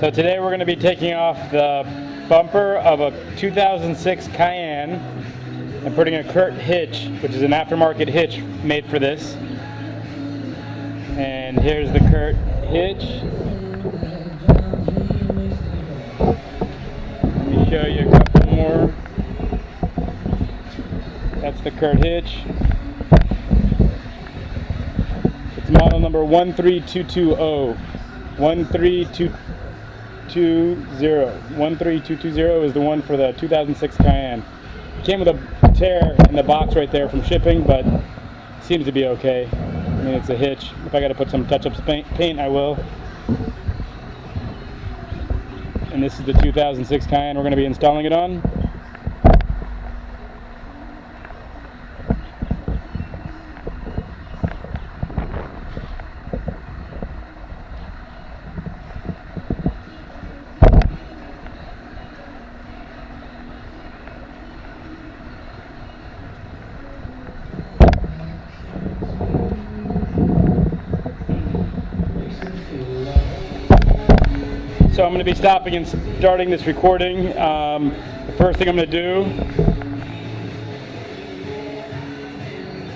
So today we're going to be taking off the bumper of a 2006 Cayenne and putting a Curt Hitch, which is an aftermarket hitch made for this. And here's the Curt Hitch. Let me show you a couple more. That's the Curt Hitch. It's model number 13220. 13220 is the one for the 2006 Cayenne. It came with a tear in the box right there from shipping, but seems to be okay. I mean, it's a hitch. If I got to put some touch-up paint, I will. And this is the 2006 Cayenne we're going to be installing it on. So I'm going to be stopping and starting this recording. The first thing I'm going to do,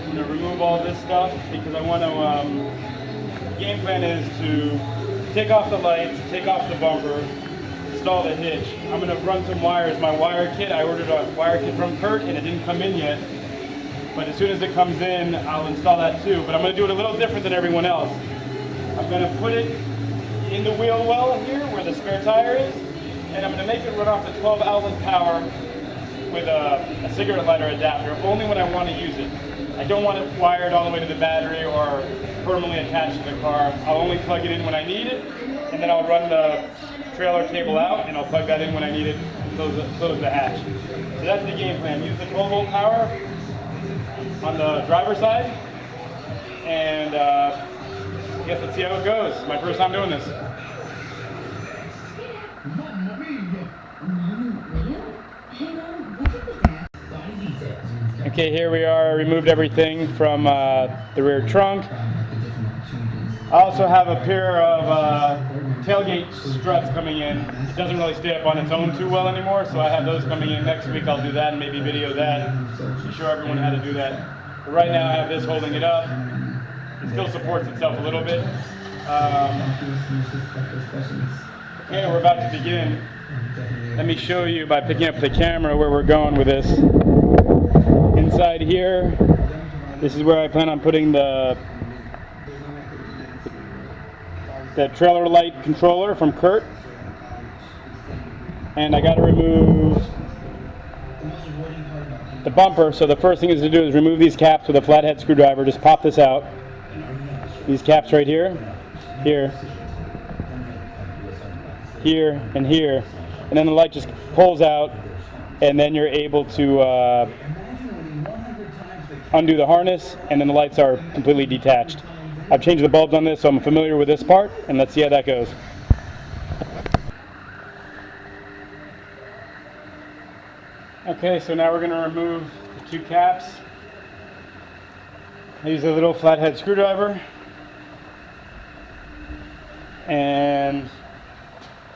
I'm going to remove all this stuff because I want to, the game plan is to take off the lights, take off the bumper, install the hitch. I'm going to run some wires. My wire kit, I ordered a wire kit from Curt and it didn't come in yet. But as soon as it comes in, I'll install that too. But I'm going to do it a little different than everyone else. I'm going to put it in the wheel well here where the spare tire is, and I'm going to make it run off the 12 outlet power with a cigarette lighter adapter, only when I want to use it. I don't want it wired all the way to the battery or permanently attached to the car. I'll only plug it in when I need it, and then I'll run the trailer cable out and I'll plug that in when I need it and close the hatch. So that's the game plan. Use the 12 volt power on the driver's side, and I guess let's see how it goes. My first time doing this. Okay, here we are. I removed everything from the rear trunk. I also have a pair of tailgate struts coming in. It doesn't really stay up on its own too well anymore, so I have those coming in next week. I'll do that and maybe video that to show everyone how to do that. But right now I have this holding it up. It still supports itself a little bit. Okay, we're about to begin. Let me show you by picking up the camera where we're going with this. Inside here, this is where I plan on putting the trailer light controller from Curt. And I got to remove the bumper. So the first thing is to do is remove these caps with a flathead screwdriver. Just pop this out. These caps right here, here, here, and here. And then the light just pulls out, and then you're able to undo the harness, and then the lights are completely detached. I've changed the bulbs on this, so I'm familiar with this part, and let's see how that goes. Okay, so now we're going to remove the two caps. I use a little flathead screwdriver, and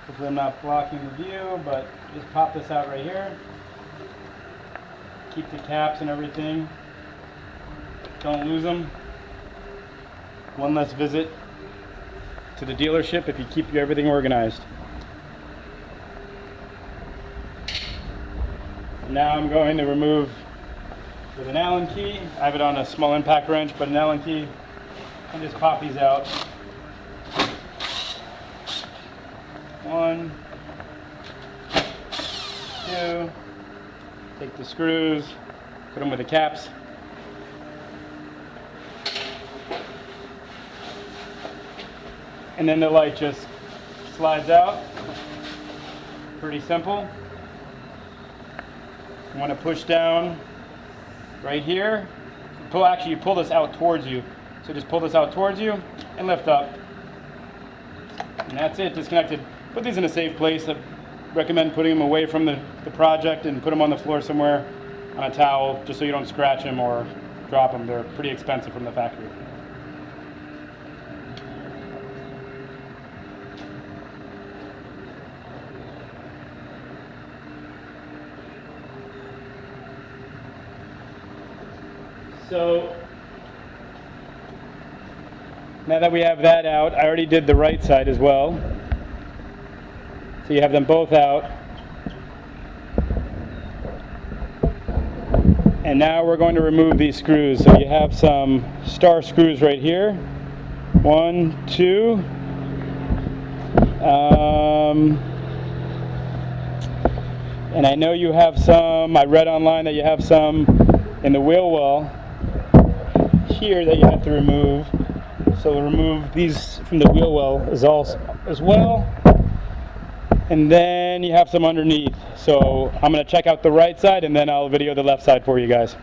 hopefully I'm not blocking the view, but just pop this out right here. Keep the caps and everything. Don't lose them. One less visit to the dealership if you keep everything organized. Now I'm going to remove with an Allen key. I have it on a small impact wrench, but an Allen key, and just pop these out. One, two, take the screws, put them with the caps. And then the light just slides out. Pretty simple. You want to push down right here. You pull this out towards you. So just pull this out towards you and lift up. And that's it, disconnected. Put these in a safe place. I recommend putting them away from the project and put them on the floor somewhere on a towel just so you don't scratch them or drop them. They're pretty expensive from the factory. So now that we have that out, I already did the right side as well. So you have them both out. And now we're going to remove these screws. So you have some star screws right here. 1, 2. And I know you have some, I read online that you have some in the wheel well here that you have to remove. So we'll remove these from the wheel well as well. And then you have some underneath. So I'm going to check out the right side and then I'll video the left side for you guys.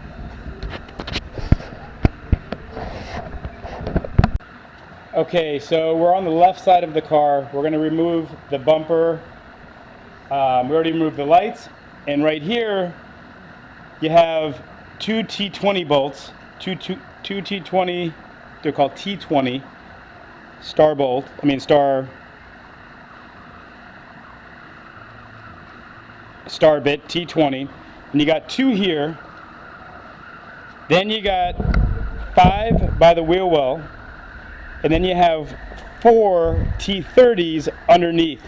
Okay, so we're on the left side of the car. We're going to remove the bumper. We already removed the lights. And right here, you have two T20 bolts, two T20, they're called T20 star bit T20, and you got 2 here. Then you got 5 by the wheel well, and then you have 4 T30s underneath.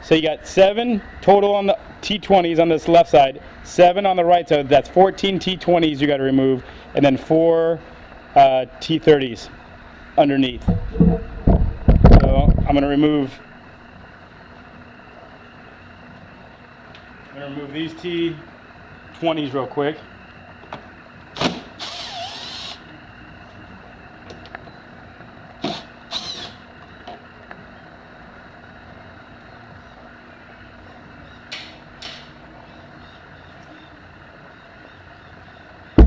So you got 7 total on the T20s on this left side, 7 on the right side. That's 14 T20s you got to remove, and then 4 T30s underneath. So I'm going to remove these T20s real quick.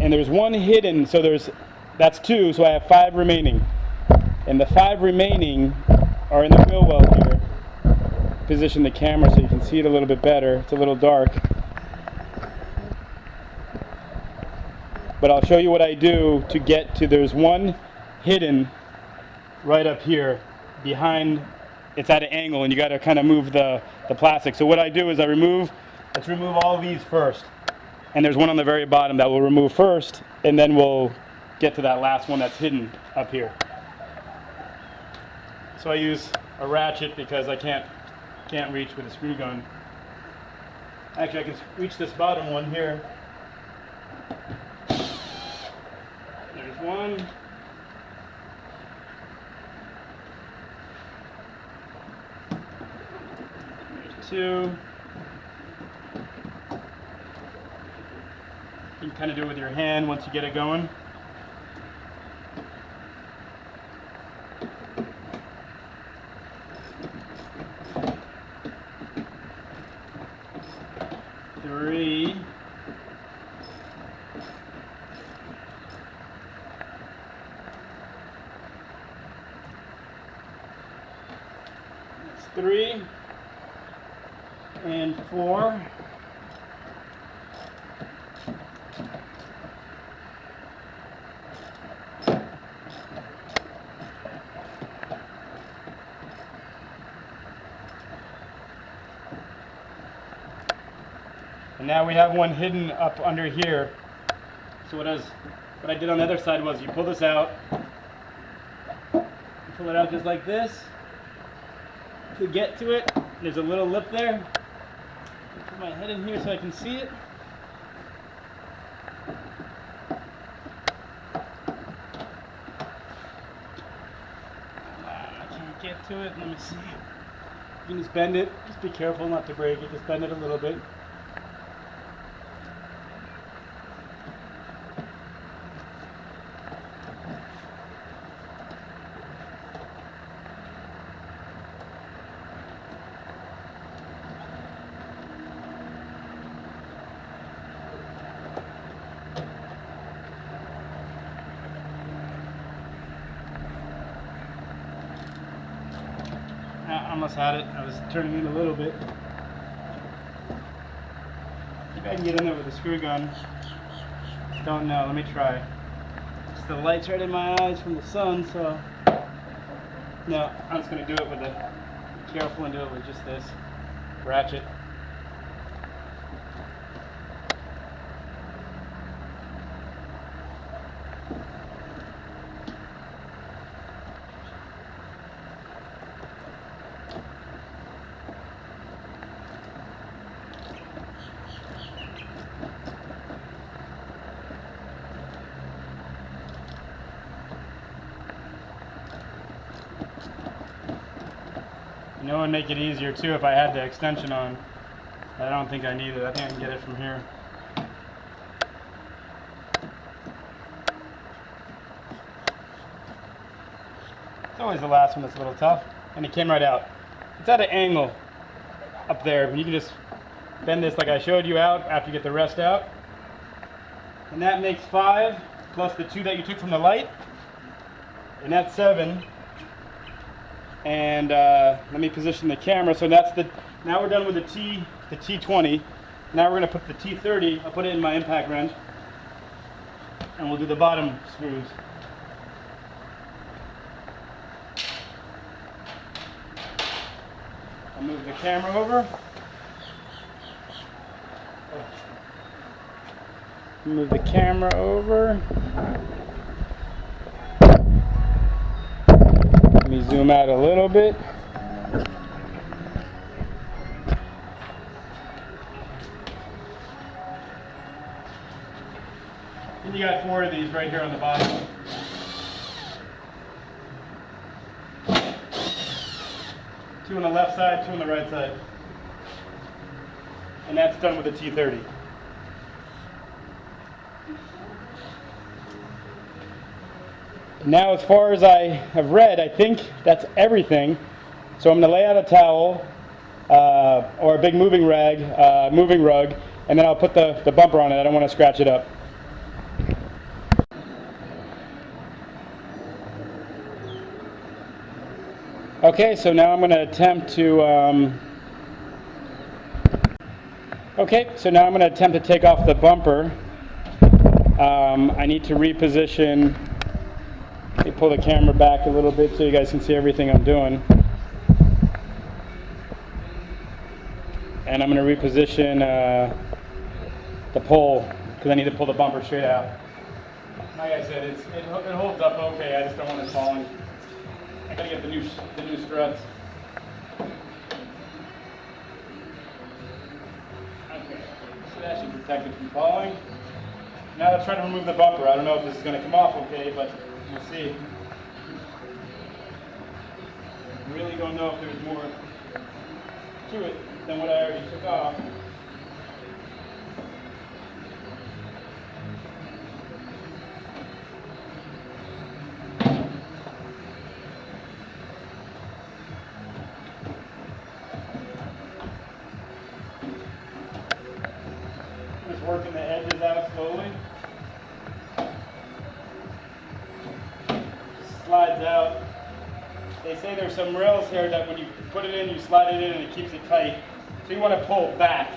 And there's 1 hidden, so that's 2, so I have 5 remaining. And the 5 remaining are in the wheel well here. Position the camera so you can see it a little bit better. It's a little dark. But I'll show you what I do to get to, there's 1 hidden right up here behind, it's at an angle and you got to kind of move the plastic. So what I do is let's remove all these first. And there's 1 on the very bottom that we'll remove first, and then we'll get to that last one that's hidden up here. So I use a ratchet because I can't reach with a screw gun. Actually, I can reach this bottom one here. There's 1. There's 2. You can kind of do it with your hand once you get it going. Three. That's 3. And 4. And now we have 1 hidden up under here. So what I did on the other side was you pull this out, you pull it out just like this. To get to it, there's a little lip there. I put my head in here so I can see it. I can't get to it. Let me see. You can just bend it. Just be careful not to break it. Just bend it a little bit. I almost had it. I was turning it a little bit. If I can get in there with a screw gun. Don't know. Let me try. Just the light's right in my eyes from the sun, so no, I'm just going to do it with be careful and do it with just this ratchet. know, it would make it easier too if I had the extension on. I don't think I need it. I think I can get it from here. It's always the last one that's a little tough. And it came right out. It's at an angle up there. You can just bend this like I showed you out after you get the rest out. And that makes 5 plus the 2 that you took from the light. And that's 7. And let me position the camera. So that's the, now we're done with the T20. Now we're going to put the T30. I'll put it in my impact wrench. And we'll do the bottom screws. I'll move the camera over. Move the camera over. Let me zoom out a little bit. And you got 4 of these right here on the bottom. Two on the left side, 2 on the right side. And that's done with the T30. Now, as far as I have read, I think that's everything. So I'm going to lay out a towel or a big moving rug, and then I'll put the bumper on it. I don't want to scratch it up. Okay, so now I'm going to attempt to take off the bumper. I need to reposition. Let me pull the camera back a little bit so you guys can see everything I'm doing. And I'm going to reposition the pole because I need to pull the bumper straight out. Like I said, it holds up okay. I just don't want it falling. I gotta get the new struts. Okay, so that should protect it from falling. Now let's try to remove the bumper. I don't know if this is going to come off okay, but we'll see. I really don't know if there's more to it than what I already took off. Just working the edges out slowly. Just slides out. They say there's some rails here that when you put it in, you slide it in and it keeps it tight. So you want to pull back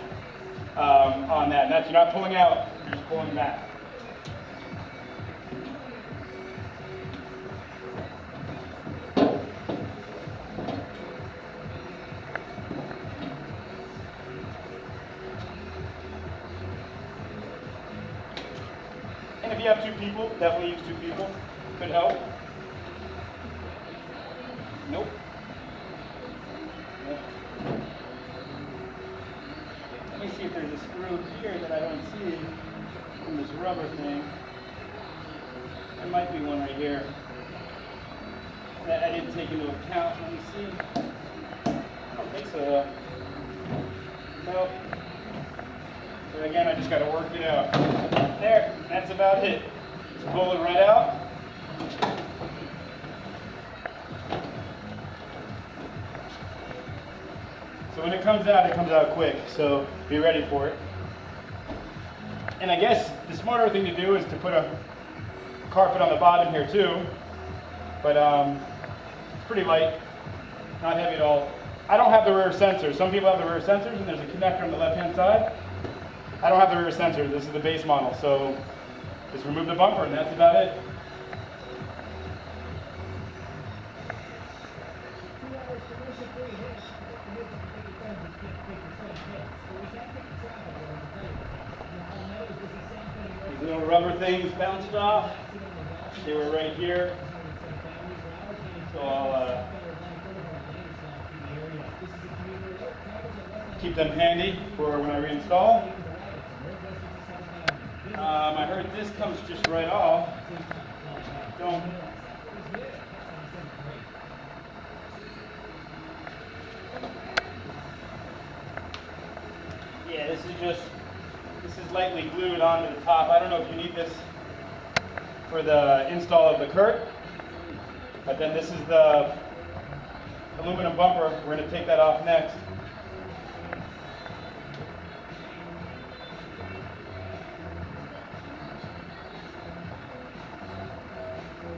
on that. And that's, you're not pulling out, you're just pulling back. And if you have 2 people, definitely use 2 people. Could help. Nope. Nope. Let me see if there's a screw here that I don't see from this rubber thing. There might be one right here that I didn't take into account. Let me see. I don't think so. Nope. So again, I just got to work it out. There, that's about it. Just pull it right out. So when it comes out quick, so be ready for it. And I guess the smarter thing to do is to put a carpet on the bottom here too, but it's pretty light, not heavy at all. I don't have the rear sensor. Some people have the rear sensors and there's a connector on the left-hand side. I don't have the rear sensor. This is the base model, so just remove the bumper and that's about it. These little rubber things bounced off. They were right here. So I'll keep them handy for when I reinstall. I heard this comes just right off. Don't. actually glued onto the top. I don't know if you need this for the install of the Curt, but then this is the aluminum bumper. We're going to take that off next.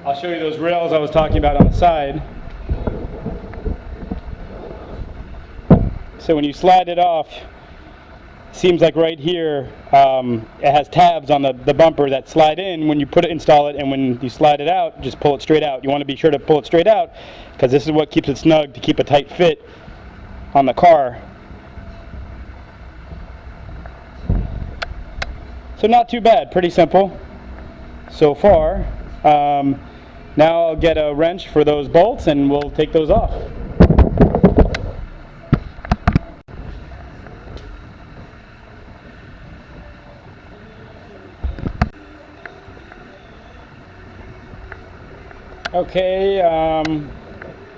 I'll show you those rails I was talking about on the side. So when you slide it off, seems like right here it has tabs on the bumper that slide in when you install it, and when you slide it out, just pull it straight out. You want to be sure to pull it straight out because this is what keeps it snug to keep a tight fit on the car. So not too bad, pretty simple so far. Now I'll get a wrench for those bolts and we'll take those off. Okay,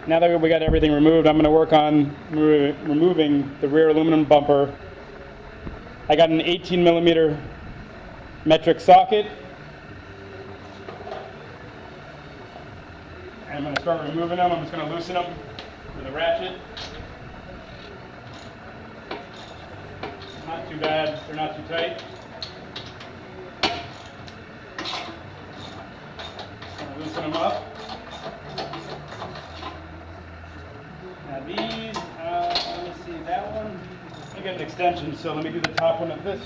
now that we got everything removed, I'm going to work on removing the rear aluminum bumper. I got an 18mm metric socket. I'm going to start removing them. I'm just going to loosen them with a ratchet. Not too bad. They're not too tight. Loosen them up. Now these, let me see that one. I got an extension, so let me do the top one of this.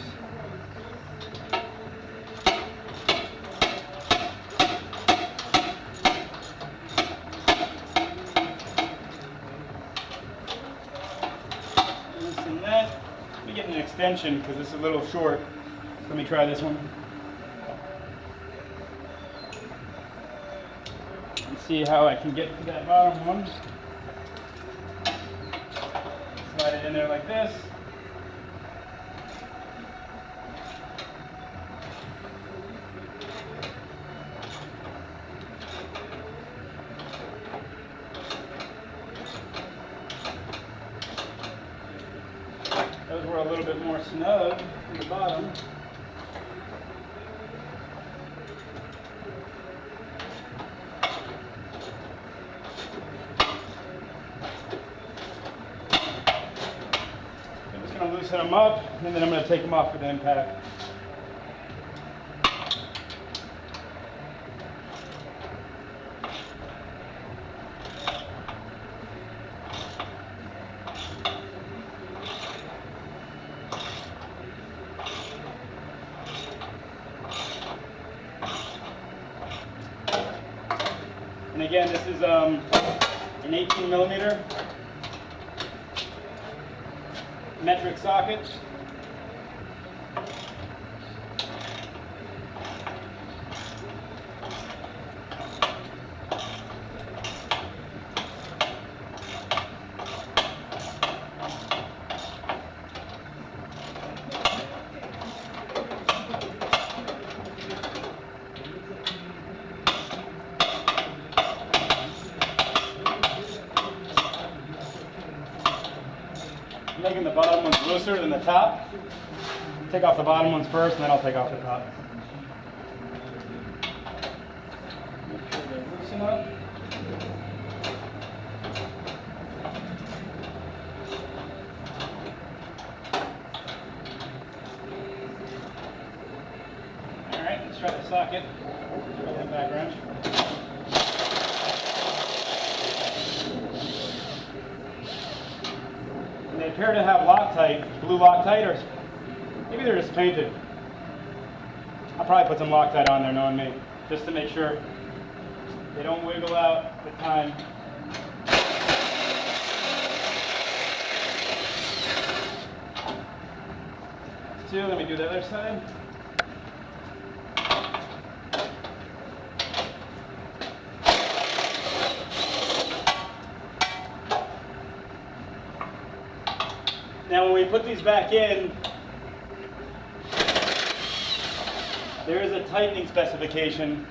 Loosen that. Let me get an extension because it's a little short. Let me try this one. See how I can get to that bottom one. Slide it in there like this. Those were a little bit more snug in the bottom. Loosen them up, and then I'm going to take them off with the impact. And again, this is an 18mm metric socket. Making the bottom ones looser than the top. Take off the bottom ones first, and then I'll take off the top. Make sure they loosen up. All right, let's try the socket. Try that back wrench. They appear to have Loctite, blue Loctite, or maybe they're just painted. I'll probably put some Loctite on there, knowing me, just to make sure they don't wiggle out with time. Two, let me do the other side. Now when we put these back in, there is a tightening specification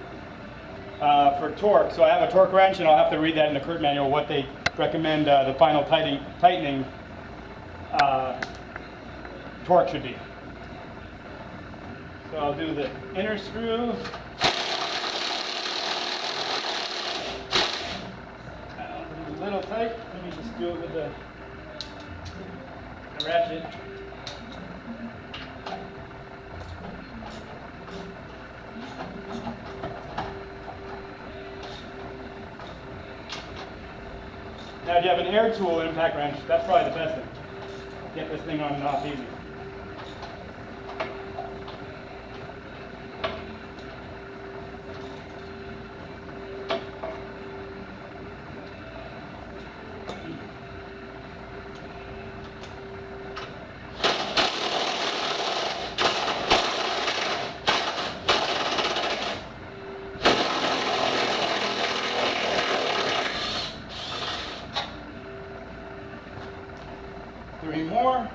for torque. So I have a torque wrench, and I'll have to read that in the Curt manual what they recommend the final tightening torque should be. So I'll do the inner screw. A little tight. Let me just do it with the ratchet. Now if you have an air tool impact wrench, that's probably the best thing. Get this thing on and off easy. Three more.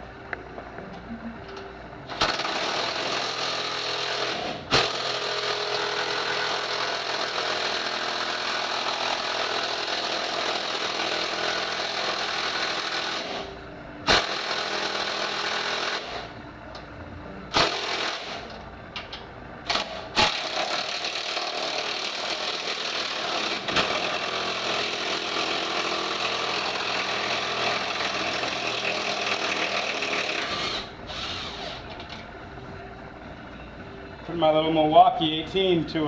Put my little Milwaukee 18 to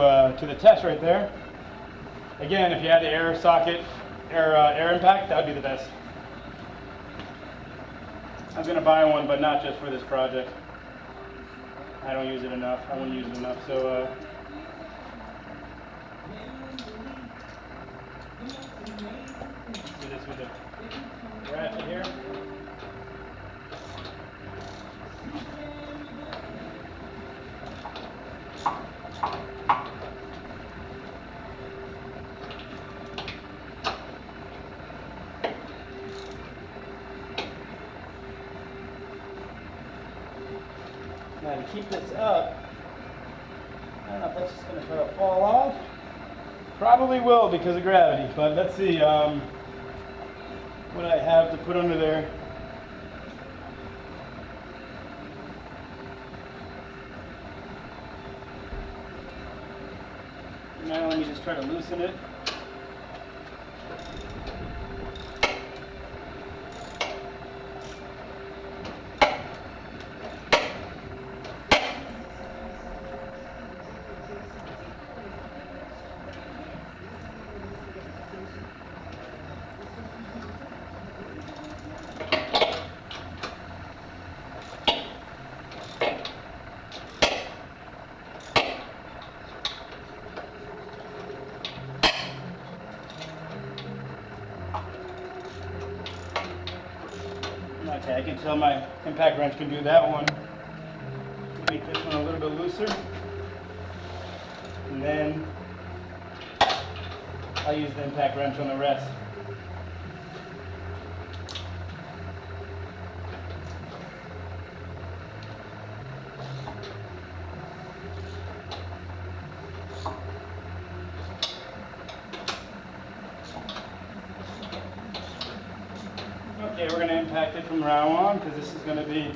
the test right there. Again, if you had the air socket, air impact, that would be the best. I was going to buy one, but not just for this project. I don't use it enough. I won't use it enough. So do this with the ratchet here. Now to keep this up, I don't know if that's just going to try to fall off. Probably will because of gravity, but let's see what I have to put under there. Now let me just try to loosen it. Okay, I can tell my impact wrench can do that one. Make this one a little bit looser. And then I'll use the impact wrench on the rest. Okay, we're going to impact it from now on because this is going to be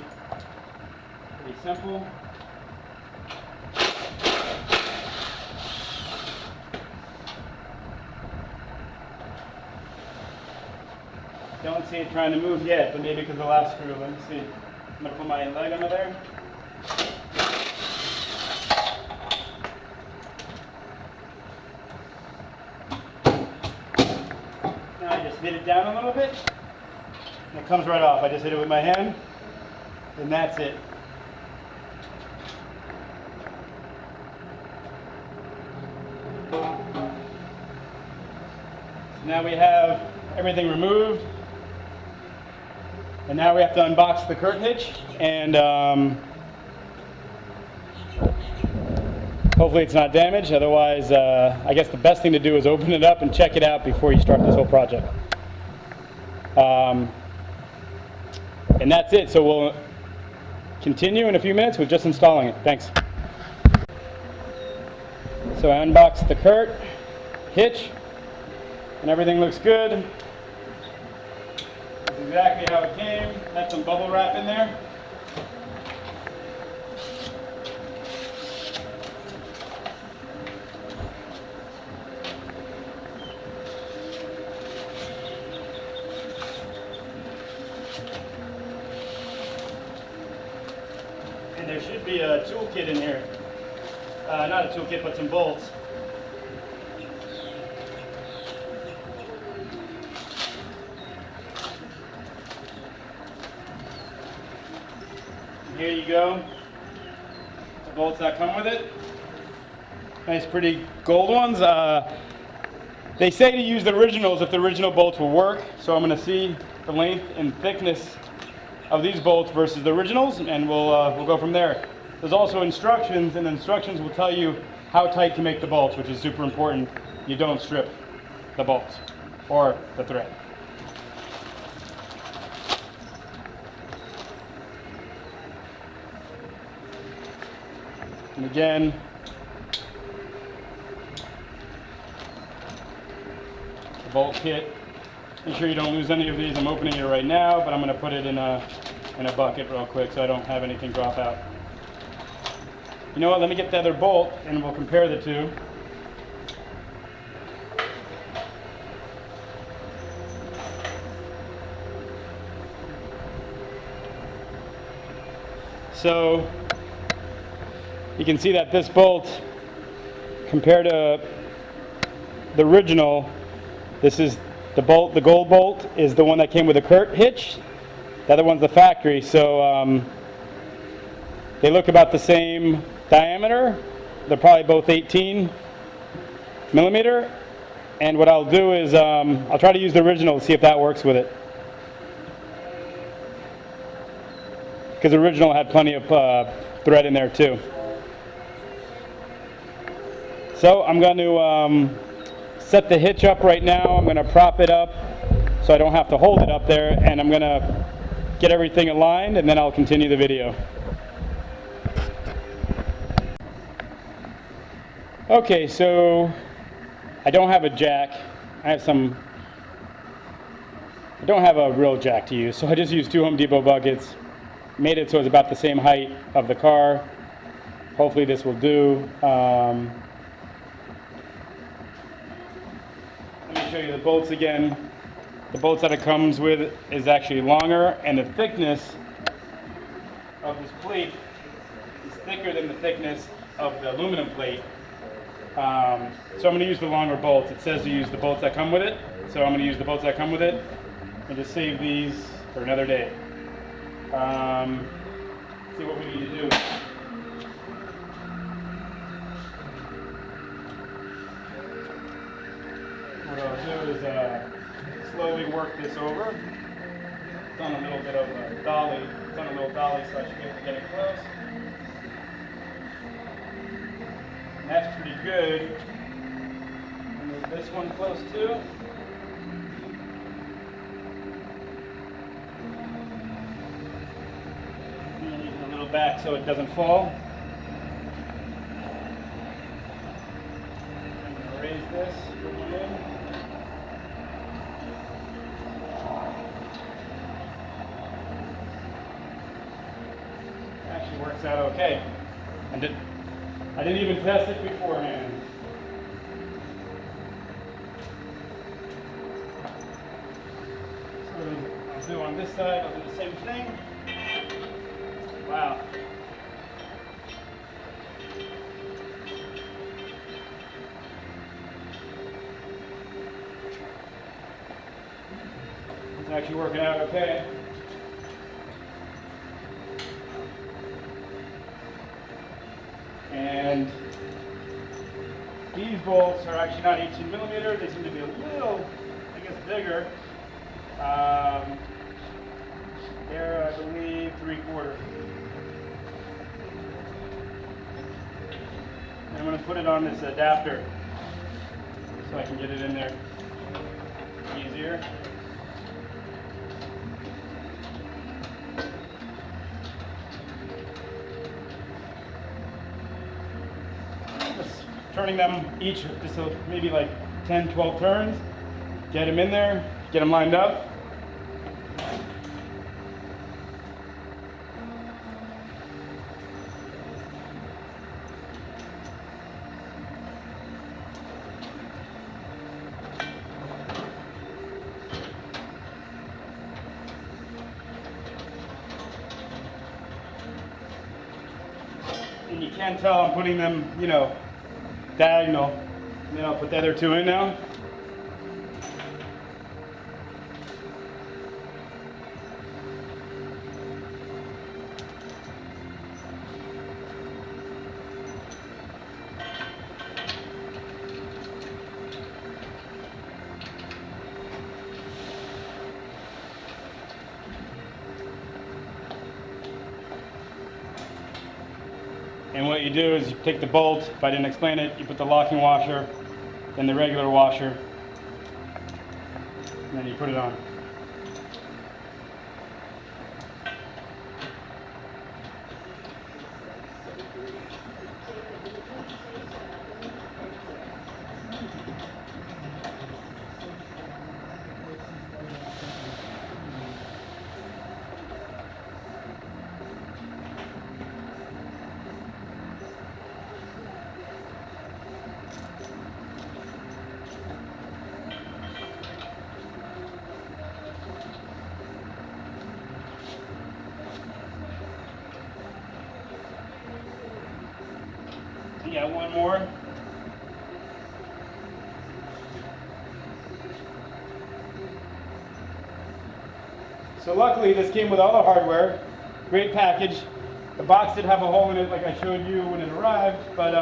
pretty simple. Don't see it trying to move yet, but maybe because of the last screw. Let me see. I'm going to put my leg under there. Now I just hit it down a little bit. And it comes right off. I just hit it with my hand, and that's it. Now we have everything removed, and now we have to unbox the Curt hitch, and hopefully it's not damaged. Otherwise, I guess the best thing to do is open it up and check it out before you start this whole project. And that's it. So we'll continue in a few minutes with just installing it. Thanks. So I unboxed the Curt hitch, and everything looks good. That's exactly how it came. Had some bubble wrap in there. there should be a toolkit in here. Not a toolkit, but some bolts. Here you go, the bolts that come with it. Nice pretty gold ones. They say to use the originals if the original bolts will work, so I'm going to see the length and thickness of these bolts versus the originals, and we'll go from there. There's also instructions, and the instructions will tell you how tight to make the bolts, which is super important. You don't strip the bolts or the thread. And again, the bolt kit. Make sure you don't lose any of these. I'm opening it right now, but I'm going to put it in a bucket real quick so I don't have anything drop out. You know what? Let me get the other bolt and we'll compare the two. So you can see that this bolt, compared to the original, this is the bolt, the gold bolt is the one that came with a Curt Hitch. The other one's the factory, so they look about the same diameter. They're probably both 18 millimeter. And what I'll do is I'll try to use the original to see if that works with it. Because the original had plenty of thread in there too. So I'm going to set the hitch up right now. I'm going to prop it up so I don't have to hold it up there, and I'm going to get everything aligned, and then I'll continue the video. Okay, so I don't have a jack. I don't have a real jack to use, so I just used 2 Home Depot buckets. Made it so it's about the same height of the car. Hopefully this will do. Let me show you the bolts again. The bolts that it comes with is actually longer, and the thickness of this plate is thicker than the thickness of the aluminum plate. So I'm going to use the longer bolts. It says to use the bolts that come with it, so I'm going to use the bolts that come with it and just save these for another day. See what we need to do. What I'll do is slowly work this over. It's on a little bit of a dolly. It's on a little dolly, so I should be able to get it close. And that's pretty good. Move this one close too. Back so it doesn't fall. I'm going to raise this, put one in. Actually works out okay. I didn't even test it beforehand. So I'll do on this side, I'll do the same thing. Wow. It's actually working out okay. And these bolts are actually not 18 millimeter. They seem to be a little, I guess, bigger. They're, I believe, 3/4. And I'm going to put it on this adapter so I can get it in there easier. Just turning them each, just maybe like 10, 12 turns. Get them in there, get them lined up. And you can tell I'm putting them, you know, diagonal. And then I'll put the other two in now. And what you do is you take the bolt, if I didn't explain it, you put the locking washer, then the regular washer, and then you put it on. Yeah, one more. So luckily this came with all the hardware. Great package. The box did have a hole in it like I showed you when it arrived, but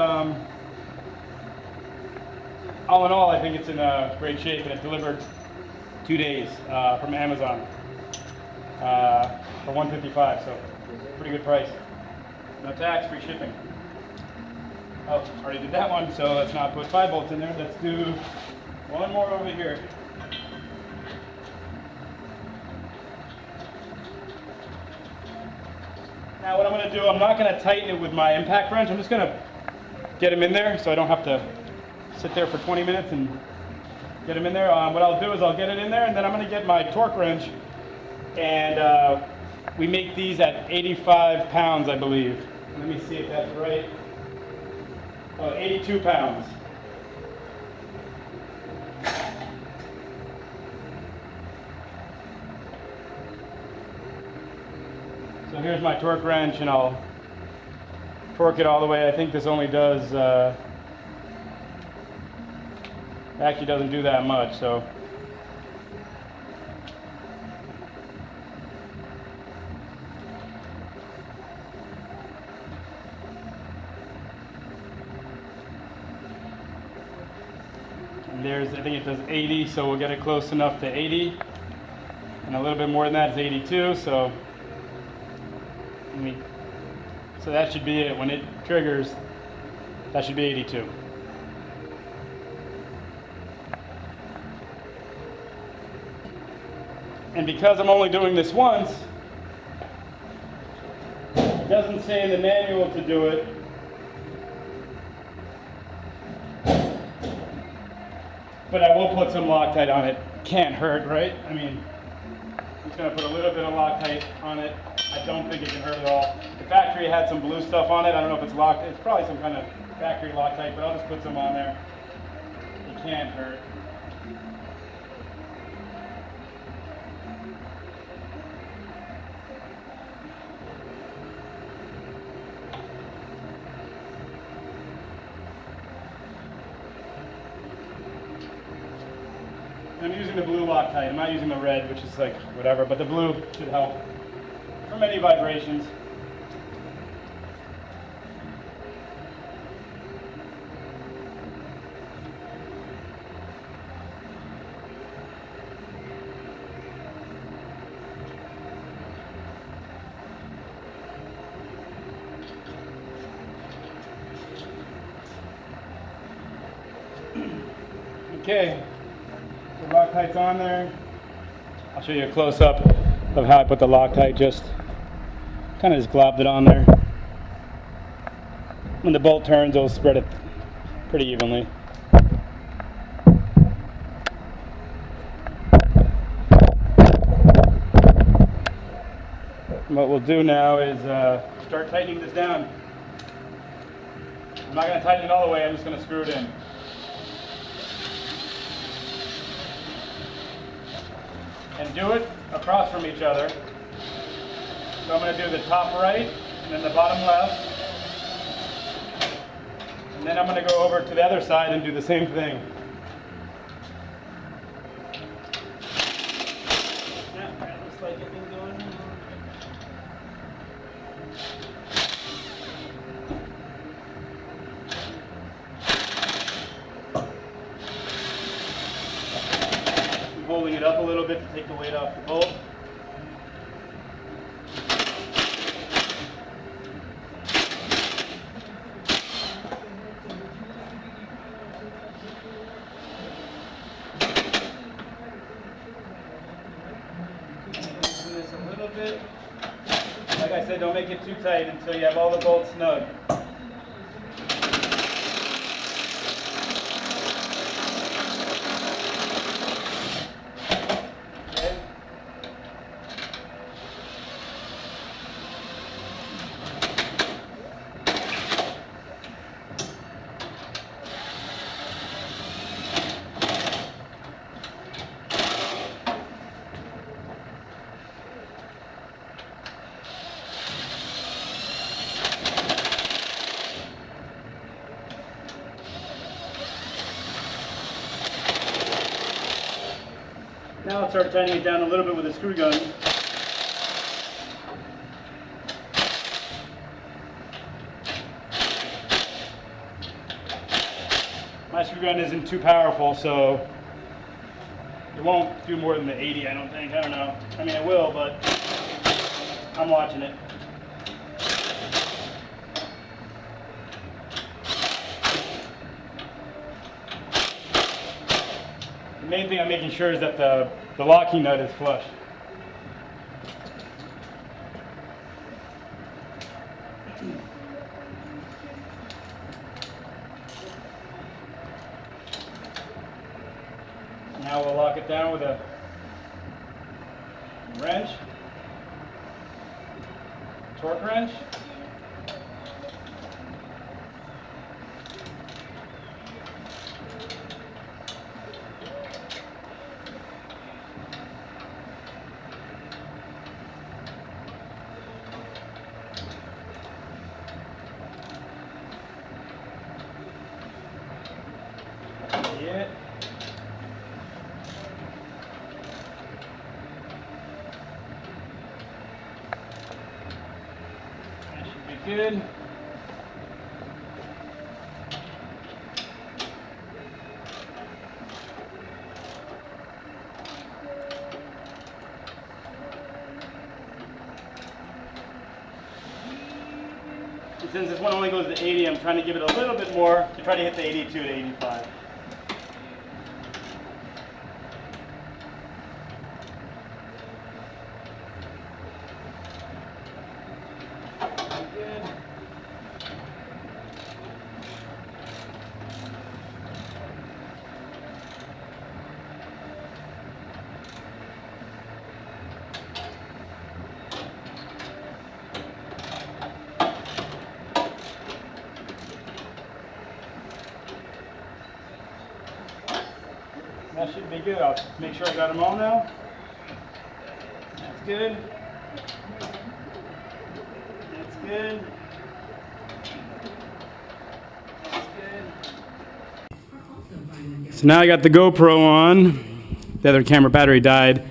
all in all I think it's in great shape, and it delivered 2 days from Amazon for $155, so pretty good price. No tax, free shipping. Oh, already did that one, so let's not put 5 bolts in there. Let's do one more over here. Now what I'm going to do, I'm not going to tighten it with my impact wrench. I'm just going to get them in there so I don't have to sit there for 20 minutes and get them in there. What I'll do is I'll get it in there, and then I'm going to get my torque wrench, and we make these at 85 pounds, I believe. Let me see if that's right. Oh, 82 pounds. So here's my torque wrench, and I'll torque it all the way. I think this only does, actually doesn't do that much, so. There's, I think it does 80, so we'll get it close enough to 80, and a little bit more than that is 82, so that should be it. When it triggers, that should be 82. And because I'm only doing this once, it doesn't say in the manual to do it. But I will put some Loctite on it. Can't hurt, right? I mean, I'm just going to put a little bit of Loctite on it. I don't think it can hurt at all. The factory had some blue stuff on it. I don't know if it's Loctite. It's probably some kind of factory Loctite, but I'll just put some on there. It can't hurt. I'm using the blue Loctite. I'm not using the red, which is like whatever, but the blue should help from any vibrations. Okay. The Loctite's on there. I'll show you a close-up of how I put the Loctite. Just kind of just globbed it on there. When the bolt turns, it'll spread it pretty evenly. What we'll do now is start tightening this down. I'm not going to tighten it all the way, I'm just going to screw it in. And do it across from each other. So I'm going to do the top right and then the bottom left. And then I'm going to go over to the other side and do the same thing. Yeah, that looks like everything's going. I'm holding it up a little bit to take the weight off the bolt. Like I said, don't make it too tight until you have all the bolts snug. Okay. Now I'll start tightening it down a little bit with a screw gun. My screw gun isn't too powerful, so it won't do more than the 80, I don't think. I don't know. I mean, it will, but I'm watching it. The main thing I'm making sure is that the locking nut is flush. Now we'll lock it down with a wrench, torque wrench. It. That should be good. And since this one only goes to 80, I'm trying to give it a little bit more to try to hit the 82 to 85. That should be good. I'll make sure I got them all now. That's good. That's good. That's good. So now I got the GoPro on. The other camera battery died.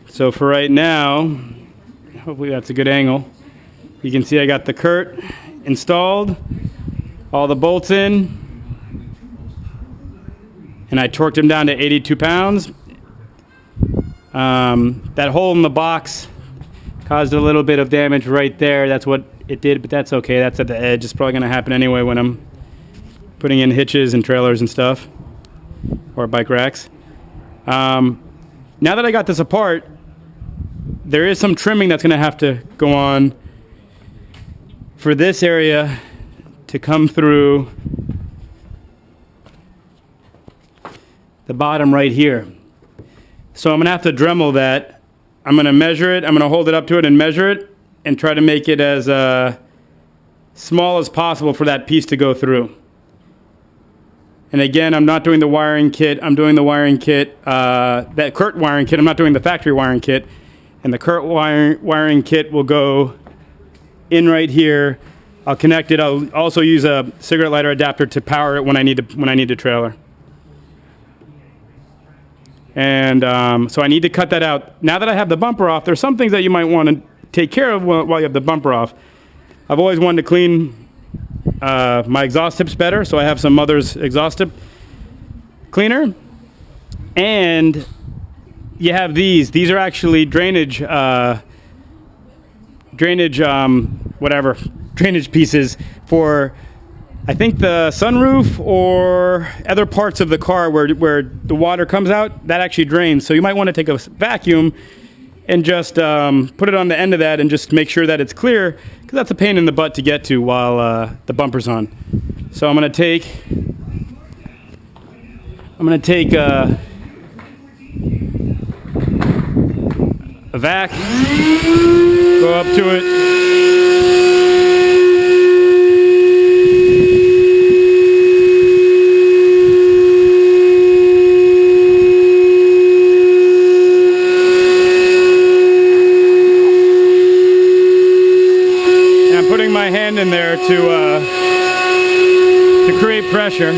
So for right now, hopefully that's a good angle. You can see I got the Curt installed, all the bolts in. And I torqued him down to 82 pounds. That hole in the box caused a little bit of damage right there. That's what it did, but that's okay. That's at the edge. It's probably going to happen anyway when I'm putting in hitches and trailers and stuff, or bike racks. Now that I got this apart, there is some trimming that's going to have to go on for this area to come through the bottom right here. So I'm gonna have to Dremel that. I'm gonna measure it, I'm gonna hold it up to it and measure it and try to make it as small as possible for that piece to go through. And again, I'm not doing the wiring kit, I'm doing the wiring kit, that Curt wiring kit, I'm not doing the factory wiring kit. And the Curt wiring kit will go in right here I'll connect it. I'll also use a cigarette lighter adapter to power it when I need the trailer. And so I need to cut that out. Now that I have the bumper off, there's some things that you might want to take care of while you have the bumper off. I've always wanted to clean my exhaust tips better, so I have some Mother's exhaust tip cleaner. And you have these. These are actually drainage pieces for, I think, the sunroof or other parts of the car where the water comes out, that actually drains. So you might want to take a vacuum and just put it on the end of that and just make sure that it's clear, because that's a pain in the butt to get to while the bumper's on. So I'm going to take a vac, go up to it, and I'm putting my hand in there to create pressure.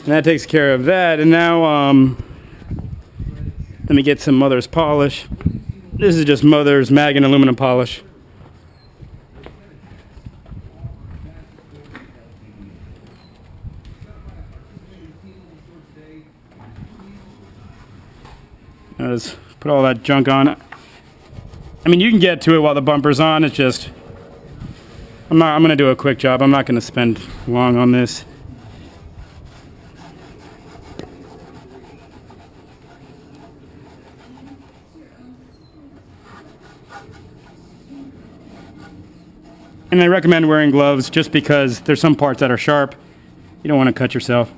And that takes care of that. And now let me get some Mother's polish. This is just Mother's mag and aluminum polish. Now just put all that junk on. I mean, you can get to it while the bumper's on. It's just, I'm going to do a quick job. I'm not going to spend long on this. And I recommend wearing gloves just because there's some parts that are sharp. You don't want to cut yourself.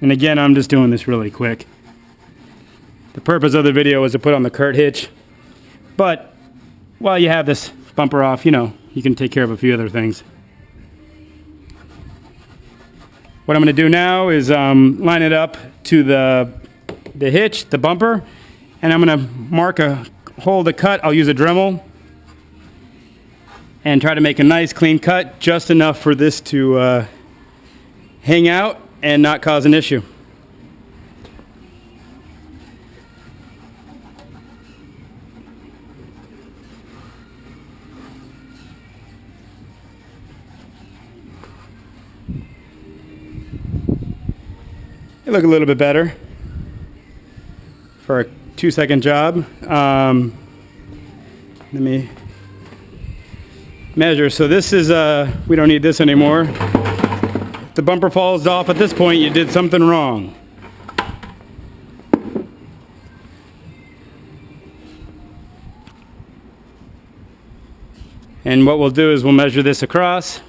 And again, I'm just doing this really quick. The purpose of the video is to put on the Curt Hitch. But while you have this bumper off, you know, you can take care of a few other things. What I'm going to do now is line it up to the hitch, the bumper, and I'm going to mark a hole to cut. I'll use a Dremel and try to make a nice clean cut, just enough for this to hang out and not cause an issue. They look a little bit better for a 2-second job. Let me measure. So this is, we don't need this anymore. If the bumper falls off at this point, you did something wrong. And what we'll do is we'll measure this across.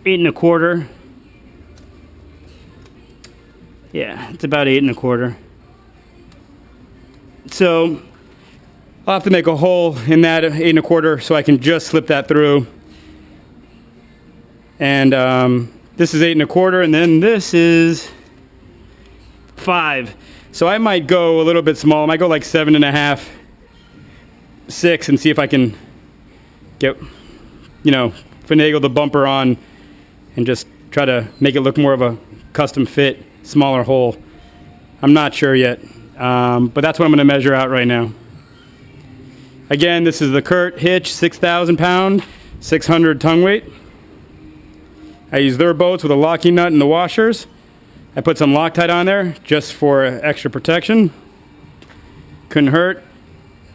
Eight and a quarter. Yeah, it's about 8 1/4. So I'll have to make a hole in that 8 1/4 so I can just slip that through. And this is 8 1/4, and then this is 5. So I might go a little bit small. I might go like 7 1/2, 6, and see if I can get, you know, finagle the bumper on and just try to make it look more of a custom fit, smaller hole. I'm not sure yet, but that's what I'm going to measure out right now. Again, this is the Curt Hitch 6,000 pound, 600 tongue weight. I use their boats with a locking nut and the washers. I put some Loctite on there just for extra protection. Couldn't hurt.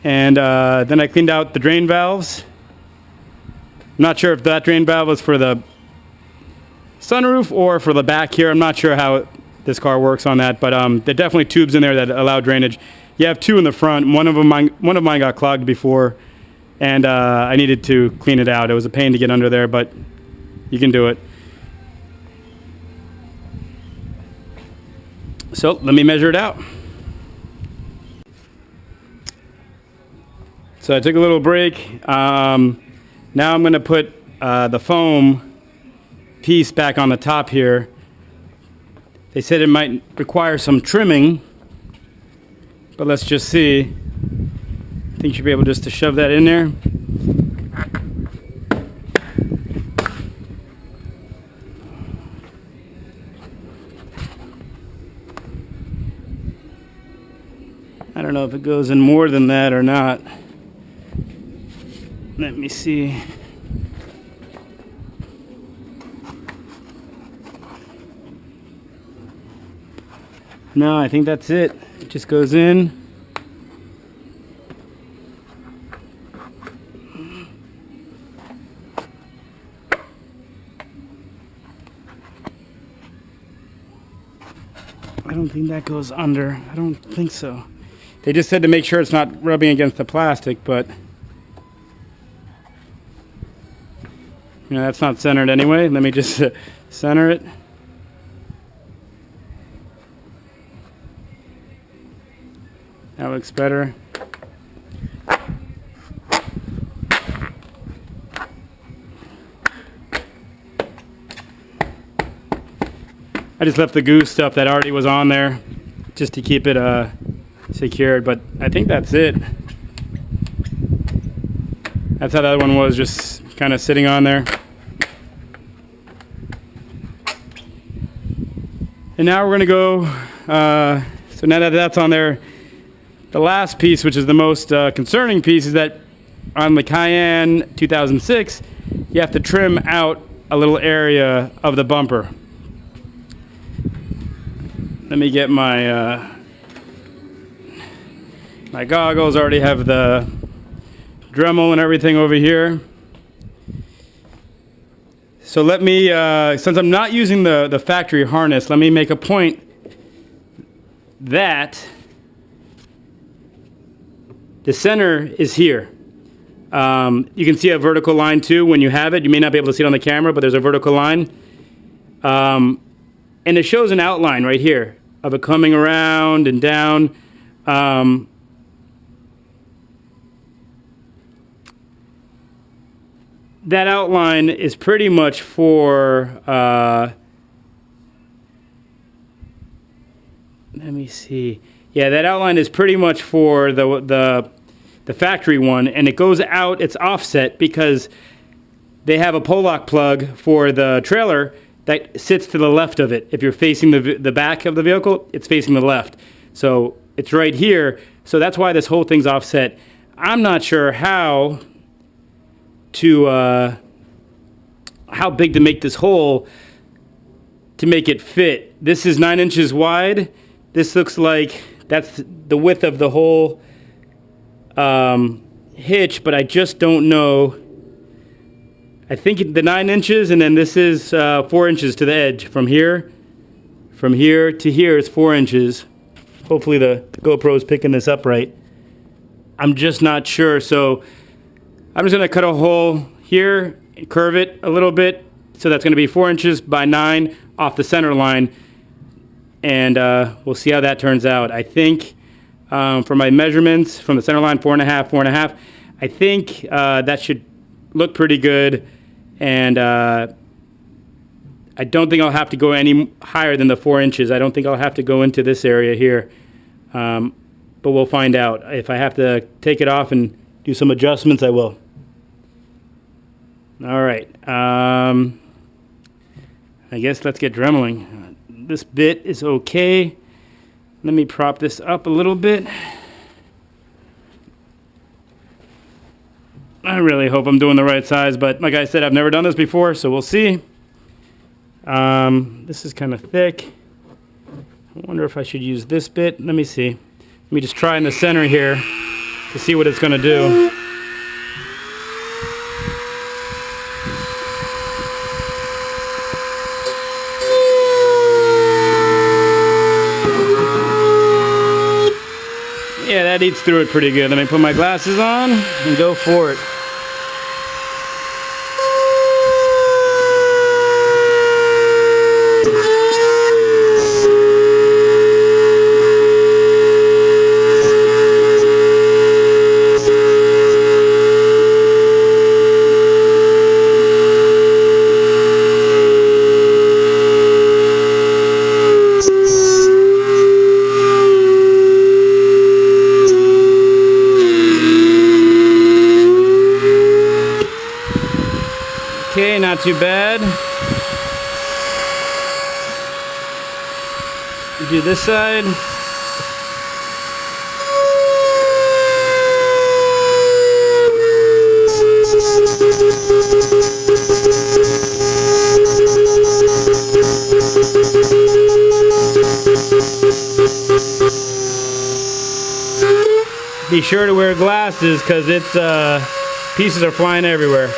And then I cleaned out the drain valves. I'm not sure if that drain valve was for the sunroof or for the back here. I'm not sure how this car works on that, but there are definitely tubes in there that allow drainage. You have two in the front. One of mine got clogged before, and I needed to clean it out. It was a pain to get under there, but you can do it. So let me measure it out. So I took a little break. Now I'm going to put the foam piece back on the top here. They said it might require some trimming, but let's just see. I think you should be able just to shove that in there. I don't know if it goes in more than that or not. Let me see. No, I think that's it. It just goes in. I don't think that goes under. I don't think so. They just said to make sure it's not rubbing against the plastic, but you know, that's not centered anyway. Let me just center it. That looks better. I just left the goose stuff that already was on there just to keep it secured, but I think that's it. That's how that one was, just kind of sitting on there. And now we're going to go, so now that that's on there, the last piece, which is the most concerning piece, is that on the Cayenne 2006, you have to trim out a little area of the bumper. Let me get my my goggles. I already have the Dremel and everything over here. So let me, since I'm not using the factory harness, let me make a point that the center is here. You can see a vertical line too when you have it. You may not be able to see it on the camera, but there's a vertical line. And it shows an outline right here of it coming around and down. That outline is pretty much for, let me see. Yeah, that outline is pretty much for the factory one, and it goes out, it's offset because they have a pull lock plug for the trailer that sits to the left of it. If you're facing the back of the vehicle, it's facing the left. So it's right here. So that's why this whole thing's offset. I'm not sure how big to make this hole to make it fit. This is 9 inches wide. This looks like that's the width of the whole hitch, but I just don't know. I think the 9 inches, and then this is 4 inches to the edge. From here to here is 4 inches. Hopefully the GoPro is picking this up right. I'm just not sure, so I'm just gonna cut a hole here and curve it a little bit. So that's gonna be 4 inches by 9 off the center line, and we'll see how that turns out. I think for my measurements from the center line, 4.5, 4.5, I think that should look pretty good, and I don't think I'll have to go any higher than the 4 inches. I don't think I'll have to go into this area here, but we'll find out. If I have to take it off and do some adjustments, I will. All right, I guess let's get dremeling. This bit is okay. Let me prop this up a little bit. I really hope I'm doing the right size, but like I said, I've never done this before, so we'll see. This is kind of thick. I wonder if I should use this bit. Let me see. Let me just try in the center here to see what it's going to do. Yeah, that eats through it pretty good. Let me put my glasses on and go for it. Okay, not too bad. Do this side. Be sure to wear glasses because it's pieces are flying everywhere.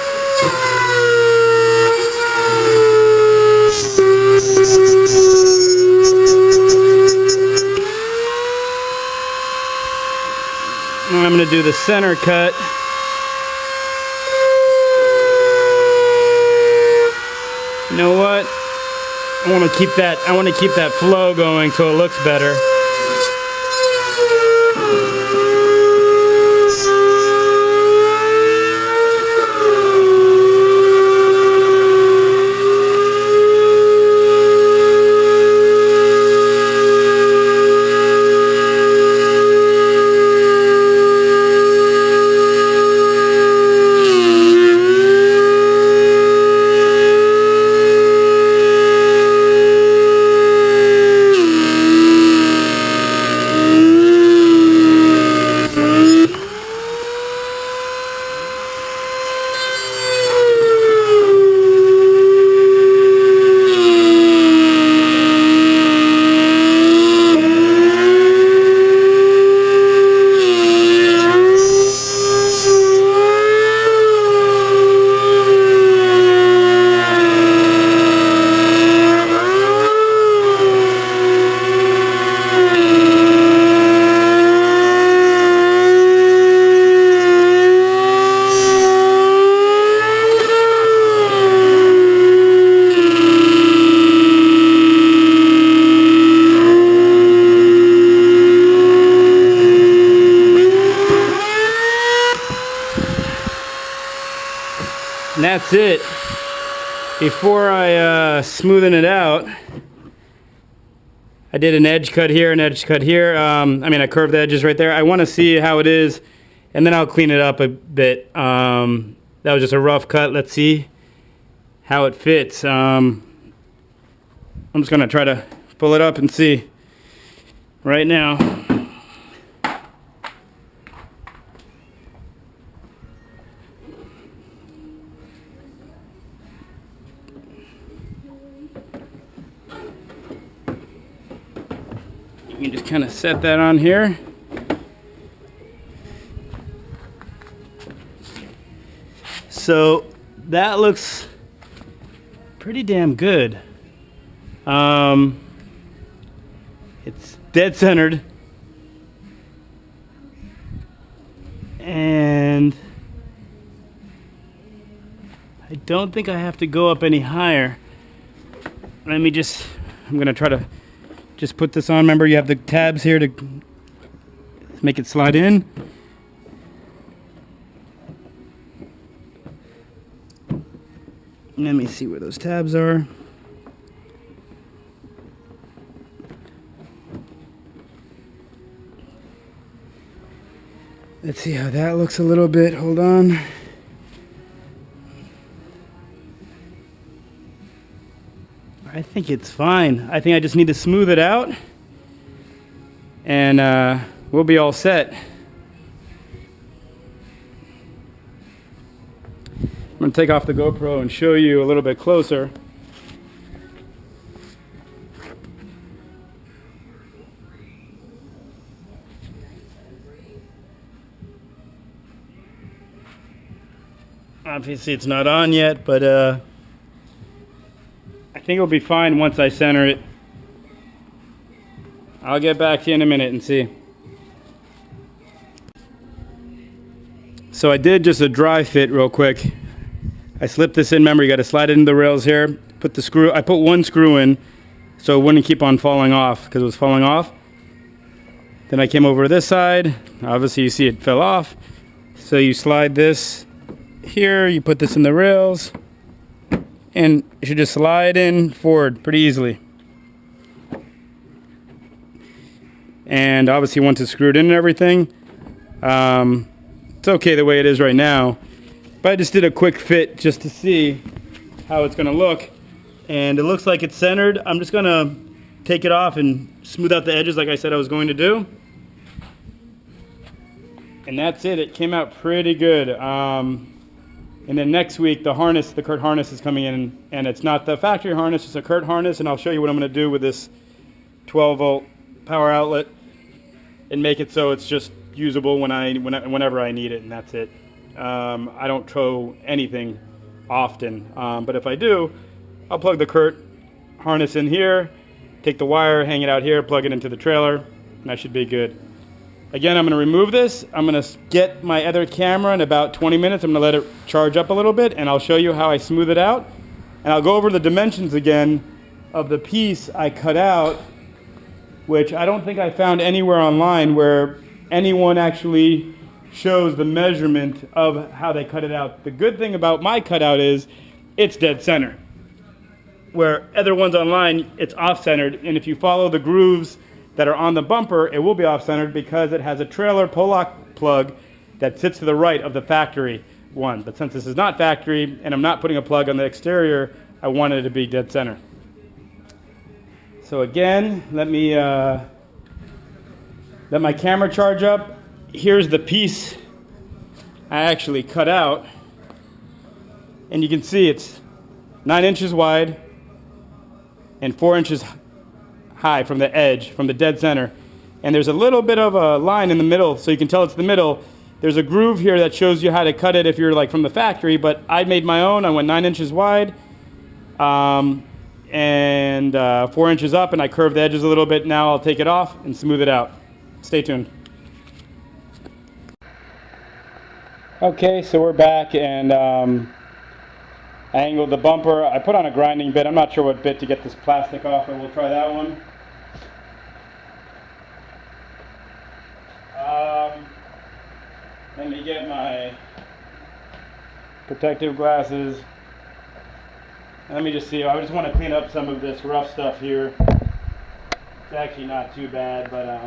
I'm going to do the center cut. You know what? I want to keep that flow going so it looks better. And that's it. Before I smoothen it out, I did an edge cut here, an edge cut here. I curved the edges right there. I want to see how it is, and then I'll clean it up a bit. That was just a rough cut. Let's see how it fits. I'm just going to try to pull it up and see right now. You can just kind of set that on here. So that looks pretty damn good. It's dead centered. And I don't think I have to go up any higher. I'm gonna try to just put this on. Remember, you have the tabs here to make it slide in. Let me see where those tabs are. Let's see how that looks a little bit. Hold on. I think it's fine. I think I just need to smooth it out, and we'll be all set. I'm going to take off the GoPro and show you a little bit closer. Obviously it's not on yet, but I think it'll be fine once I center it. I'll get back to you in a minute and see. So I did just a dry fit real quick. I slipped this in. Remember, you got to slide it into the rails here. Put the screw. I put one screw in so it wouldn't keep on falling off because it was falling off. Then I came over to this side. Obviously, you see it fell off. So you slide this here. You put this in the rails, and it should just slide in forward pretty easily. And obviously, once it's screwed in and everything, it's okay the way it is right now. But I just did a quick fit just to see how it's going to look. And it looks like it's centered. I'm just going to take it off and smooth out the edges like I said I was going to do. And that's it. It came out pretty good. And then next week, the harness, the Curt harness is coming in. And it's not the factory harness, it's a Curt harness. And I'll show you what I'm going to do with this 12-volt power outlet and make it so it's just usable whenever I need it, and that's it. I don't tow anything often, but if I do, I'll plug the Curt harness in here, take the wire, hang it out here, plug it into the trailer, and I should be good. Again, I'm going to remove this. I'm going to get my other camera in about 20 minutes. I'm going to let it charge up a little bit, and I'll show you how I smooth it out. And I'll go over the dimensions again of the piece I cut out, which I don't think I found anywhere online where anyone actually shows the measurement of how they cut it out. The good thing about my cutout is it's dead center. Where other ones online, it's off-centered, and if you follow the grooves that are on the bumper, it will be off-centered because it has a trailer pull-lock plug that sits to the right of the factory one. But since this is not factory, and I'm not putting a plug on the exterior, I wanted it to be dead center. So again, let my camera charge up. Here's the piece I actually cut out. And you can see it's 9 inches wide and 4 inches high from the edge, from the dead center. And there's a little bit of a line in the middle, so you can tell it's the middle. There's a groove here that shows you how to cut it if you're like from the factory, but I made my own. I went 9 inches wide. And 4 inches up, and I curved the edges a little bit. Now I'll take it off and smooth it out. Stay tuned. Okay, so we're back, and I angled the bumper. I put on a grinding bit. I'm not sure what bit to get this plastic off, but we'll try that one. Let me get my protective glasses. Let me just see. I just want to clean up some of this rough stuff here. It's actually not too bad, but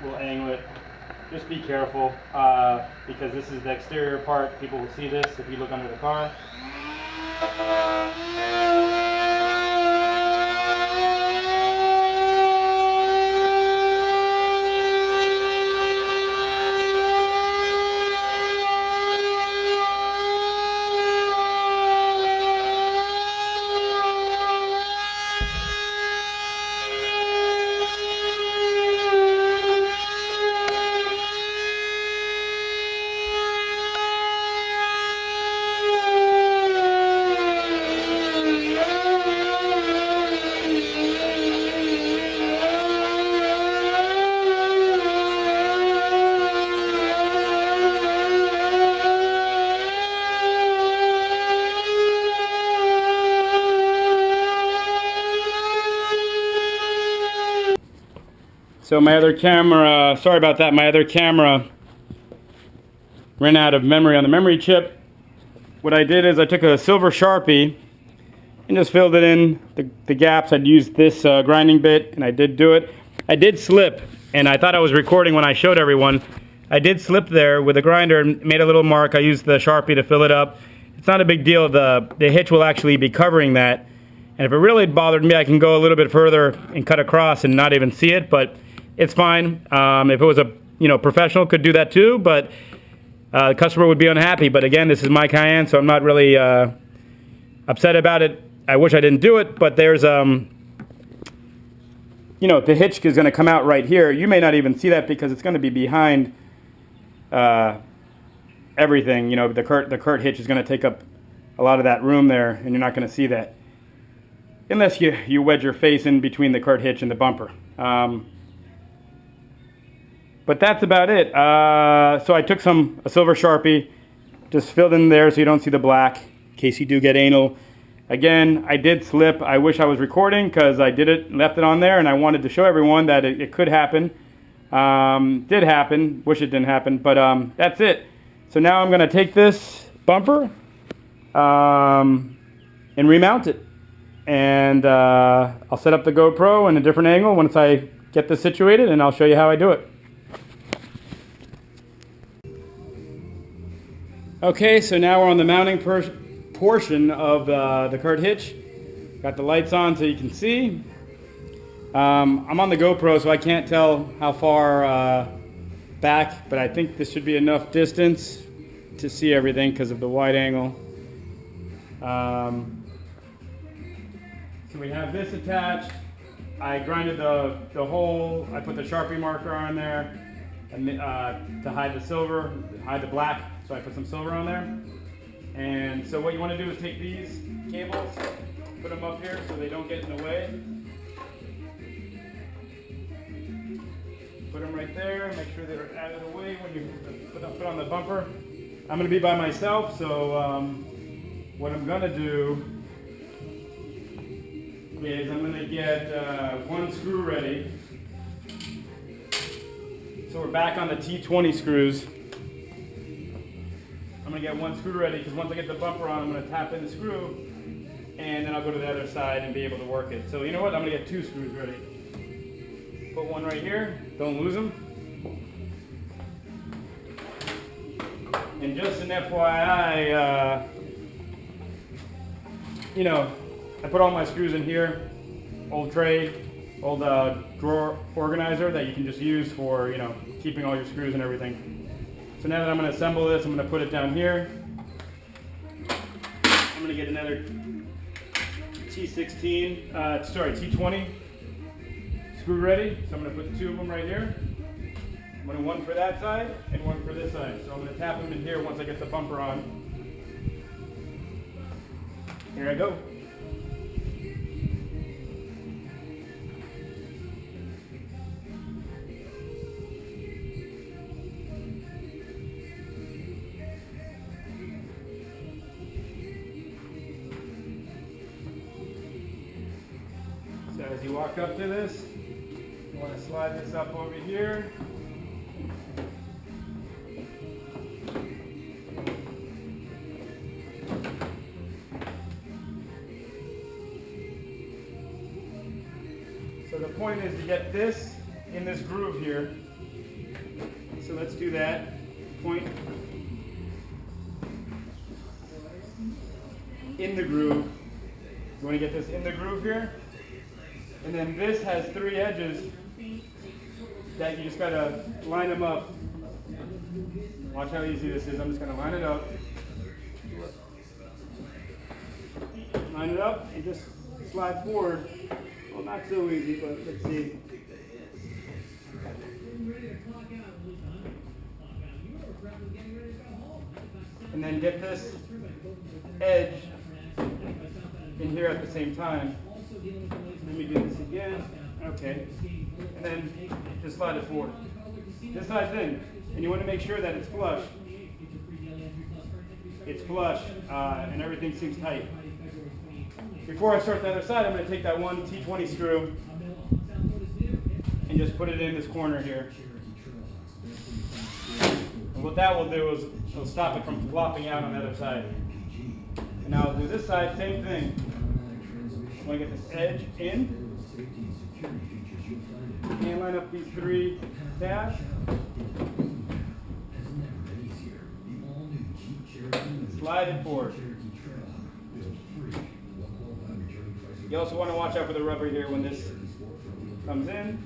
we'll angle it. Just be careful because this is the exterior part. People will see this if you look under the car. So my other camera, sorry about that, my other camera ran out of memory on the memory chip. What I did is I took a silver Sharpie and just filled it in the gaps. I'd used this grinding bit, and I did do it. I did slip, and I thought I was recording when I showed everyone. I did slip there with a grinder and made a little mark. I used the Sharpie to fill it up. It's not a big deal. The hitch will actually be covering that. And if it really bothered me, I can go a little bit further and cut across and not even see it, but it's fine. If it was a professional, could do that too, but the customer would be unhappy. But again, this is my Cayenne, so I'm not really upset about it. I wish I didn't do it, but there's the hitch is going to come out right here. You may not even see that because it's going to be behind everything. The Curt hitch is going to take up a lot of that room there, and you're not going to see that unless you wedge your face in between the Curt hitch and the bumper. But that's about it. So I took a silver Sharpie, just filled in there so you don't see the black, in case you do get anal. Again, I did slip. I wish I was recording because I left it on there, and I wanted to show everyone that it could happen. Did happen. Wish it didn't happen, but that's it. So now I'm going to take this bumper and remount it. And I'll set up the GoPro in a different angle once I get this situated, and I'll show you how I do it. Okay, so now we're on the mounting portion of the Curt Hitch. Got the lights on so you can see. I'm on the GoPro, so I can't tell how far back, but I think this should be enough distance to see everything because of the wide angle. So we have this attached. I grinded the hole. I put the Sharpie marker on there and, to hide the silver, hide the black. So I put some silver on there. And so what you want to do is take these cables, put them up here so they don't get in the way. Put them right there, make sure they're out of the way when you put on the bumper. I'm going to be by myself, so what I'm going to do is I'm going to get one screw ready. So we're back on the T20 screws. I'm going to get one screw ready because once I get the bumper on, I'm going to tap in the screw and then I'll go to the other side and be able to work it. So you know what? I'm going to get two screws ready. Put one right here. Don't lose them. And just an FYI, you know, I put all my screws in here. Old tray, old drawer organizer that you can just use for, you know, keeping all your screws and everything. So now that I'm going to assemble this, I'm going to put it down here. I'm going to get another T20 screw ready. So I'm going to put two of them right here. I'm going to one for that side and one for this side. So I'm going to tap them in here once I get the bumper on. Here I go. So as you walk up to this, you want to slide this up over here. So the point is to get this in this groove here. So let's do that. Point in the groove. You want to get this in the groove here. And then this has three edges that you just got to line them up. Watch how easy this is. I'm just going to line it up. Line it up and just slide forward. Well, not so easy, but let's see. And then get this edge in here at the same time. Let me do this again. Okay. And then just slide it forward. This side's in. And you want to make sure that it's flush. It's flush and everything seems tight. Before I start the other side, I'm going to take that one T20 screw and just put it in this corner here. And what that will do is it'll stop it from flopping out on the other side. And now I'll do this side, same thing. I want to get this edge in. And line up these three tabs. Slide it forward. You also want to watch out for the rubber here when this comes in.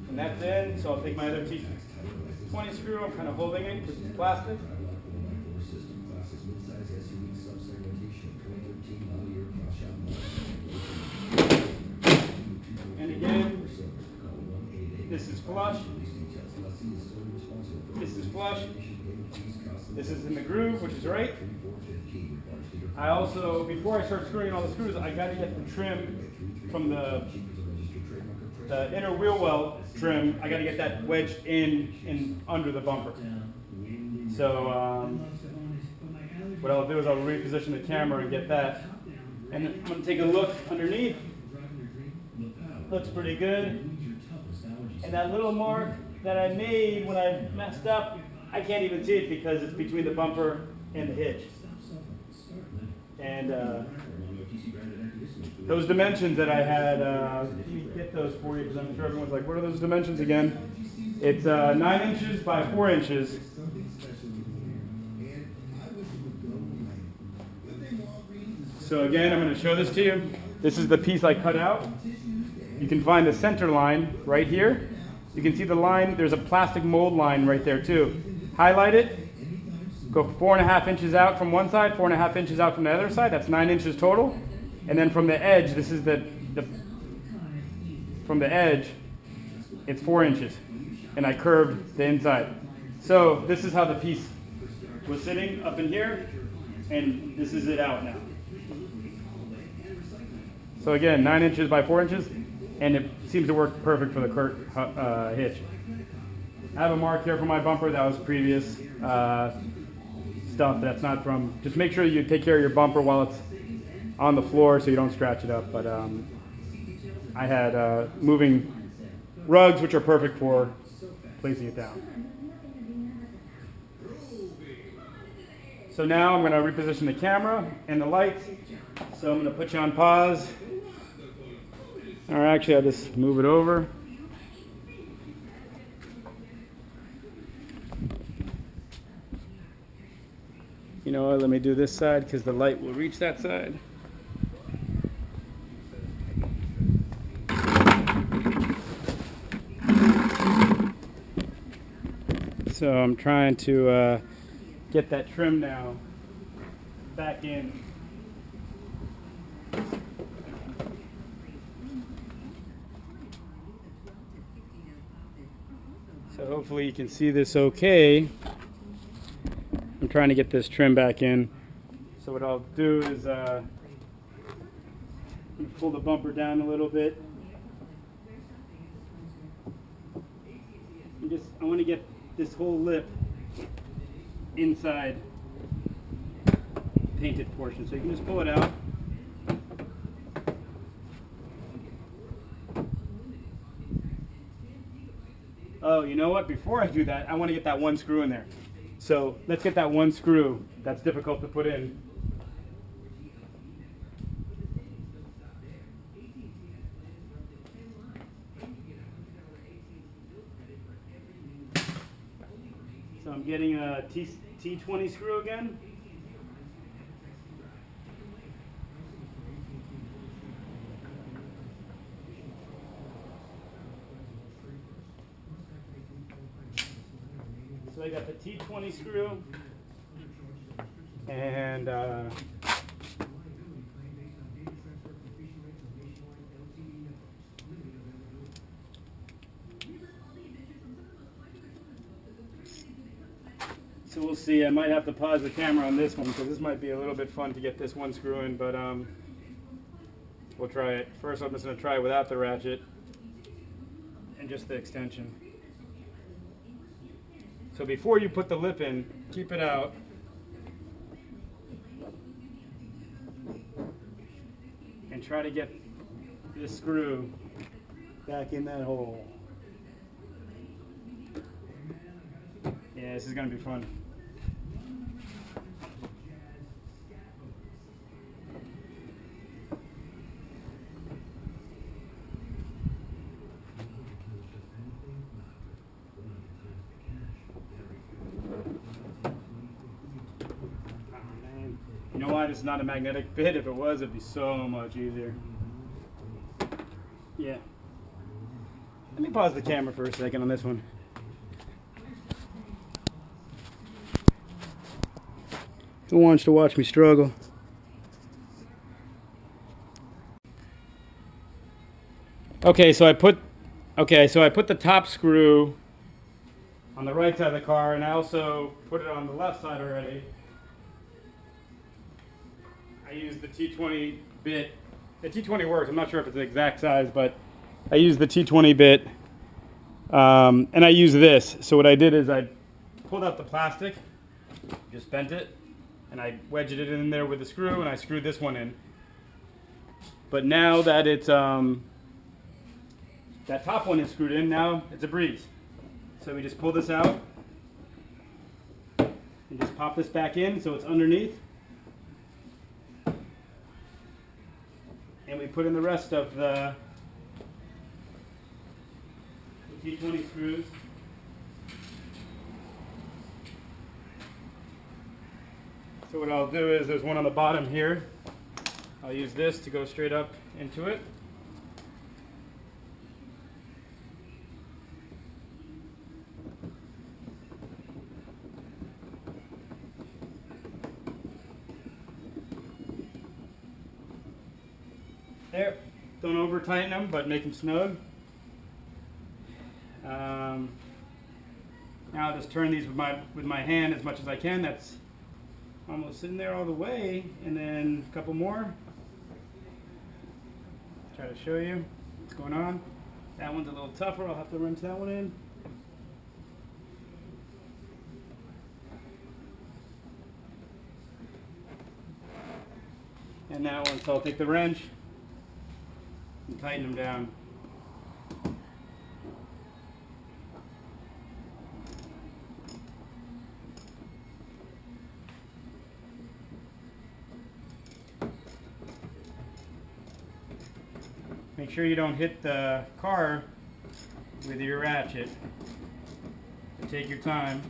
And that's in, so I'll take my other T20 screw, I'm kind of holding it because it's plastic. And again, this is flush. This is flush. This is in the groove, which is right. I also, before I start screwing all the screws, I got to get the trim from the the inner wheel well trim, I got to get that wedged in under the bumper. So what I'll do is I'll reposition the camera and get that. And I'm going to take a look underneath. Looks pretty good. And that little mark that I made when I messed up, I can't even see it because it's between the bumper and the hitch. And those dimensions that I had, let me get those for you because I'm sure everyone's like, what are those dimensions again? It's 9 inches by 4 inches. So again, I'm going to show this to you. This is the piece I cut out. You can find the center line right here. You can see the line, there's a plastic mold line right there too. Highlight it, go 4.5 inches out from one side, 4.5 inches out from the other side, that's 9 inches total. And then from the edge, this is from the edge, it's 4 inches. And I curved the inside. So this is how the piece was sitting up in here, and this is it out now. So again, 9 inches by 4 inches, and it seems to work perfect for the Curt hitch. I have a mark here for my bumper. That was previous stuff. That's not from. Just make sure you take care of your bumper while it's on the floor so you don't scratch it up. But I had moving rugs, which are perfect for placing it down. So now I'm going to reposition the camera and the lights. So I'm going to put you on pause. Or actually, I'll just move it over. You know what, let me do this side because the light will reach that side. So I'm trying to get that trim now back in. So hopefully you can see this okay. I'm trying to get this trim back in. So what I'll do is pull the bumper down a little bit. I want to get this whole lip inside the painted portion. So you can just pull it out. Oh, you know what? Before I do that, I want to get that one screw in there. So let's get that one screw that's difficult to put in. So I'm getting a T20 screw again. So I got the T20 screw, and so we'll see. I might have to pause the camera on this one because this might be a little bit fun to get this one screw in, but we'll try it. First, I'm just going to try it without the ratchet and just the extension. So before you put the lip in, keep it out. And try to get this screw back in that hole. Yeah, this is going to be fun. You know why this is not a magnetic bit? If it was, it'd be so much easier. Yeah. Let me pause the camera for a second on this one. Who wants to watch me struggle? Okay, so I put the top screw on the right side of the car, and I also put it on the left side already. I used the T20 bit. The T20 works. I'm not sure if it's the exact size, but I use the T20 bit, and I use this. So what I did is I pulled out the plastic, just bent it, and I wedged it in there with a screw, and I screwed this one in. But now that it's that top one is screwed in, now it's a breeze. So we just pull this out and just pop this back in so it's underneath. And we put in the rest of the T20 screws. So what I'll do is there's one on the bottom here. I'll use this to go straight up into it. There. Don't over tighten them, but make them snug. Now I'll just turn these with my hand as much as I can. That's almost in there all the way, and then a couple more. Try to show you what's going on. That one's a little tougher. I'll have to rinse that one in. And that one, so I'll take the wrench and tighten them down. Make sure you don't hit the car with your ratchet. So take your time.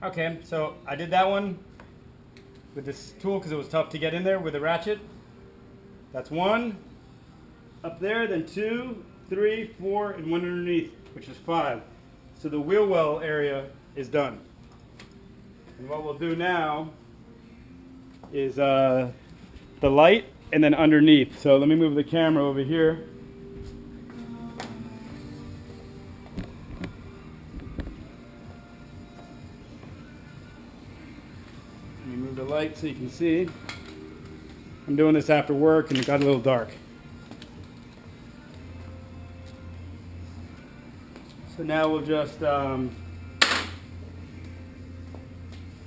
Okay, so I did that one with this tool because it was tough to get in there with a ratchet. That's one up there, then 2, 3, 4, and one underneath, which is 5. So the wheel well area is done. And what we'll do now is the light and then underneath. So let me move the camera over here. Move the light so you can see. I'm doing this after work and it got a little dark. So now we'll just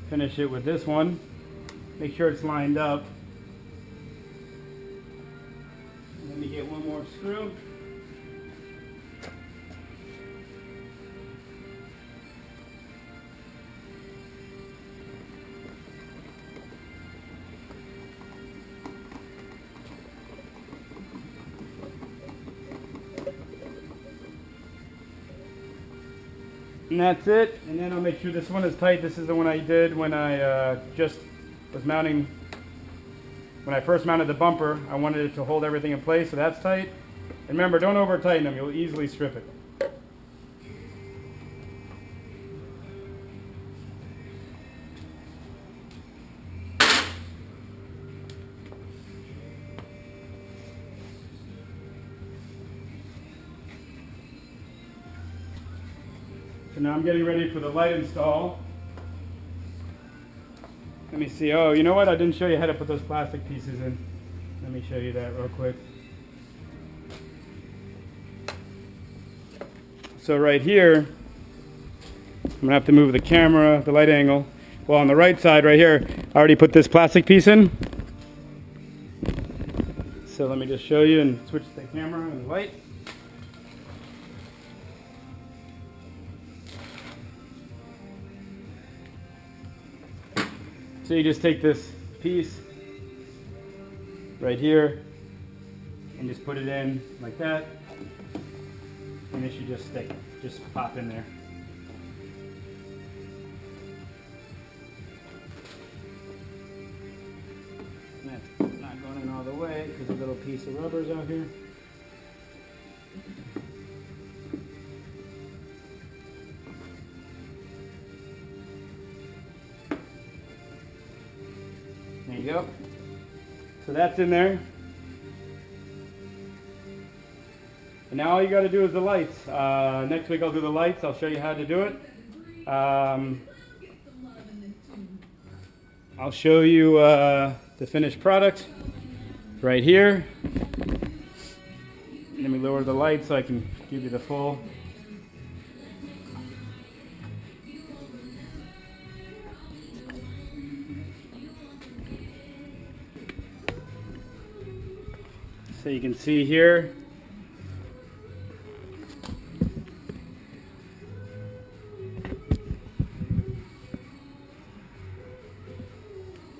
finish it with this one. Make sure it's lined up. And let me get one more screw. And that's it, and then I'll make sure this one is tight. This is the one I did when I just was mounting, when I first mounted the bumper. I wanted it to hold everything in place, so that's tight. And remember, don't over tighten them, you'll easily strip it. So now I'm getting ready for the light install. Let me see. Oh, you know what? I didn't show you how to put those plastic pieces in. Let me show you that real quick. So right here, I'm going to have to move the camera, the light angle. Well, on the right side right here, I already put this plastic piece in. So let me just show you and switch the camera and the light. So you just take this piece right here and just put it in like that, and it should just stick, just pop in there. And that's not going in all the way because a little piece of rubber's out here. There you go. So that's in there. And now all you got to do is the lights. Next week I'll do the lights. I'll show you how to do it. I'll show you the finished product right here. Let me lower the light so I can give you the full. So you can see here.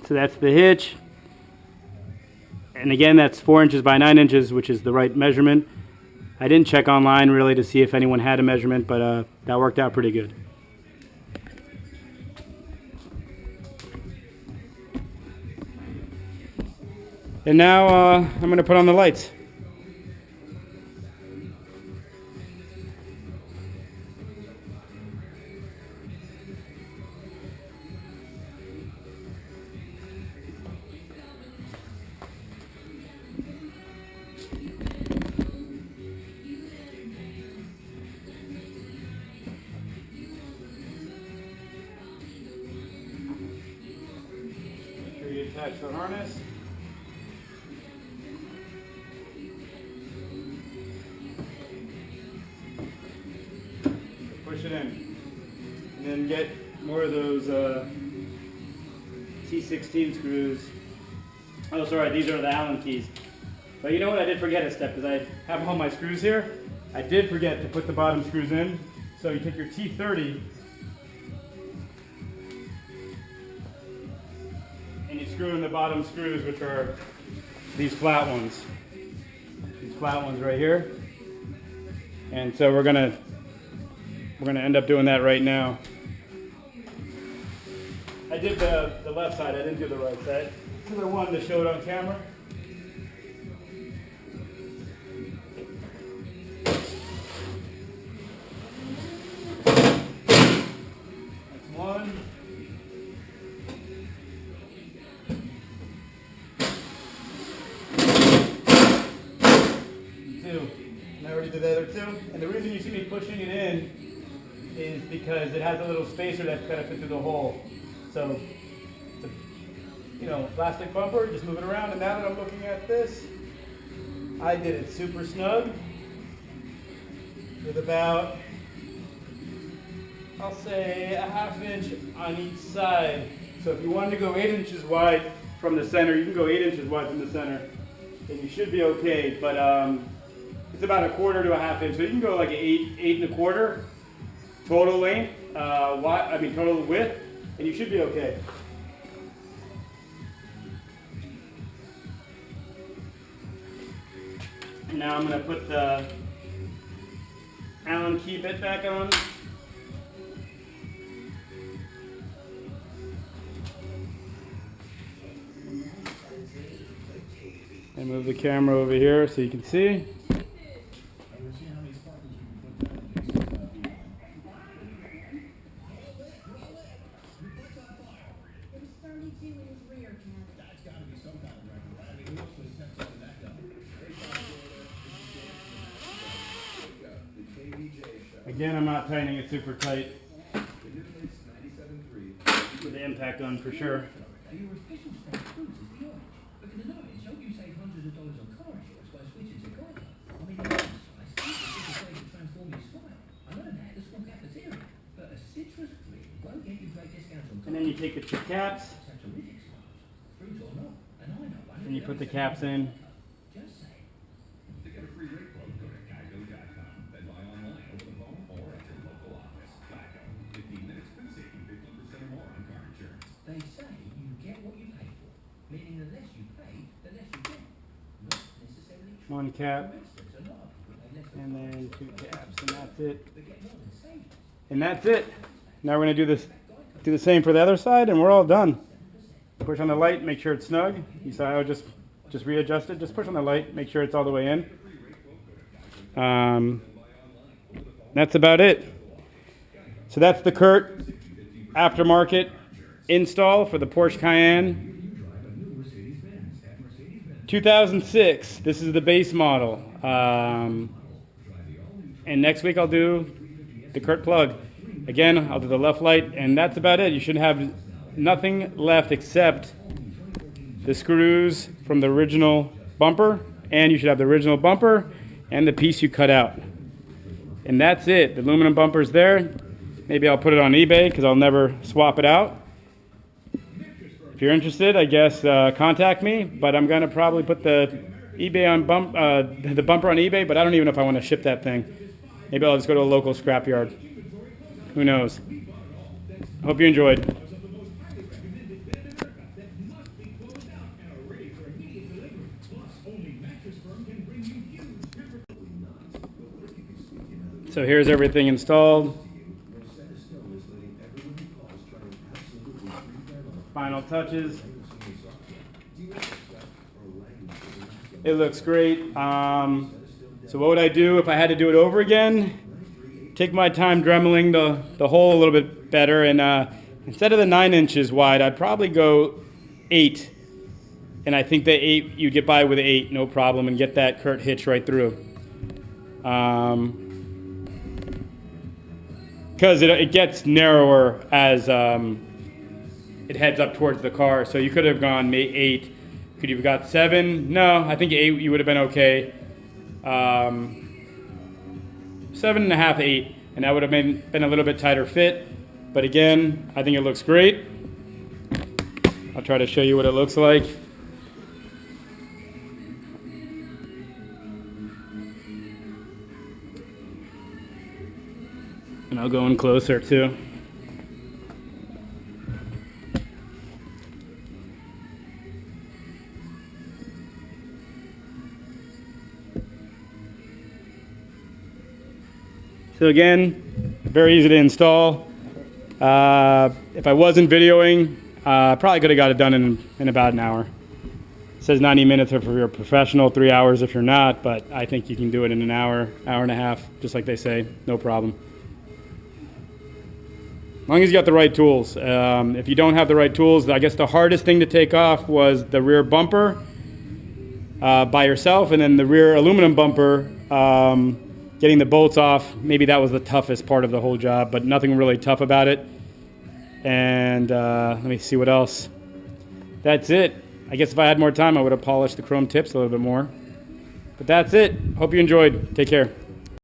So that's the hitch. And again, that's 4 inches by 9 inches, which is the right measurement. I didn't check online really to see if anyone had a measurement, but that worked out pretty good. And now I'm going to put on the lights. Make sure you attach the harness. Push it in, and then get more of those T16 screws. Oh, sorry, these are the Allen keys. But you know what? I did forget a step because I have all my screws here. I did forget to put the bottom screws in. So you take your T30 and you screw in the bottom screws, which are these flat ones. These flat ones right here. And so we're gonna end up doing that right now. I did the left side, I didn't do the right side, because I wanted to show it on camera. That's one. Two. And I already did the other two. And the reason you see me pushing it in is because it has a little spacer that's got to fit through the hole. So, it's a, plastic bumper, just move it around. And now that I'm looking at this, I did it super snug with about, I'll say, a ½ inch on each side. So if you wanted to go 8 inches wide from the center, you can go 8 inches wide from the center, and you should be okay. But it's about 1/4 to ½ inch, so you can go like an 8 1/4. Total length, total width, and you should be okay. Now I'm going to put the Allen key bit back on. And move the camera over here so you can see. Again, I'm not tightening it super tight with the impact on for sure. And then you take the two caps and you put the caps in. They say you get what you pay for, meaning the less you pay, the less you get. Not necessarily true. One cap, and then two caps, and that's it. And that's it. Now we're going to do the same for the other side, and we're all done. Push on the light, make sure it's snug. You saw how just readjust it. Just push on the light, make sure it's all the way in. That's about it. So that's the Curt aftermarket install for the Porsche Cayenne. 2006. This is the base model. And next week I'll do the Curt plug. Again, I'll do the left light, and that's about it. You should have nothing left except the screws from the original bumper, and you should have the original bumper and the piece you cut out. And that's it. The aluminum bumper's there. Maybe I'll put it on eBay because I'll never swap it out. If you're interested, I guess contact me, but I'm gonna probably put the the bumper on eBay, but I don't even know if I want to ship that thing. Maybe I'll just go to a local scrapyard. Who knows? Hope you enjoyed. So here's everything installed. Final touches. It looks great. So what would I do if I had to do it over again? Take my time dremeling the hole a little bit better, and instead of the 9 inches wide, I'd probably go 8. And I think the 8, you get by with 8, no problem, and get that Curt hitch right through. Because it gets narrower as it heads up towards the car. So you could have gone 8. Could you have got 7? No, I think 8 you would have been okay. 7.5, 8, and that would have been a little bit tighter fit. But again, I think it looks great. I'll try to show you what it looks like. And I'll go in closer too. So again, very easy to install. If I wasn't videoing, I probably could have got it done in about an hour. It says 90 minutes if you're a professional, 3 hours if you're not, but I think you can do it in an hour, hour and a half, just like they say, no problem. As long as you got the right tools. If you don't have the right tools, I guess the hardest thing to take off was the rear bumper by yourself, and then the rear aluminum bumper, getting the bolts off. Maybe that was the toughest part of the whole job, but nothing really tough about it. And let me see what else. That's it. I guess if I had more time, I would have polished the chrome tips a little bit more. But that's it. Hope you enjoyed. Take care.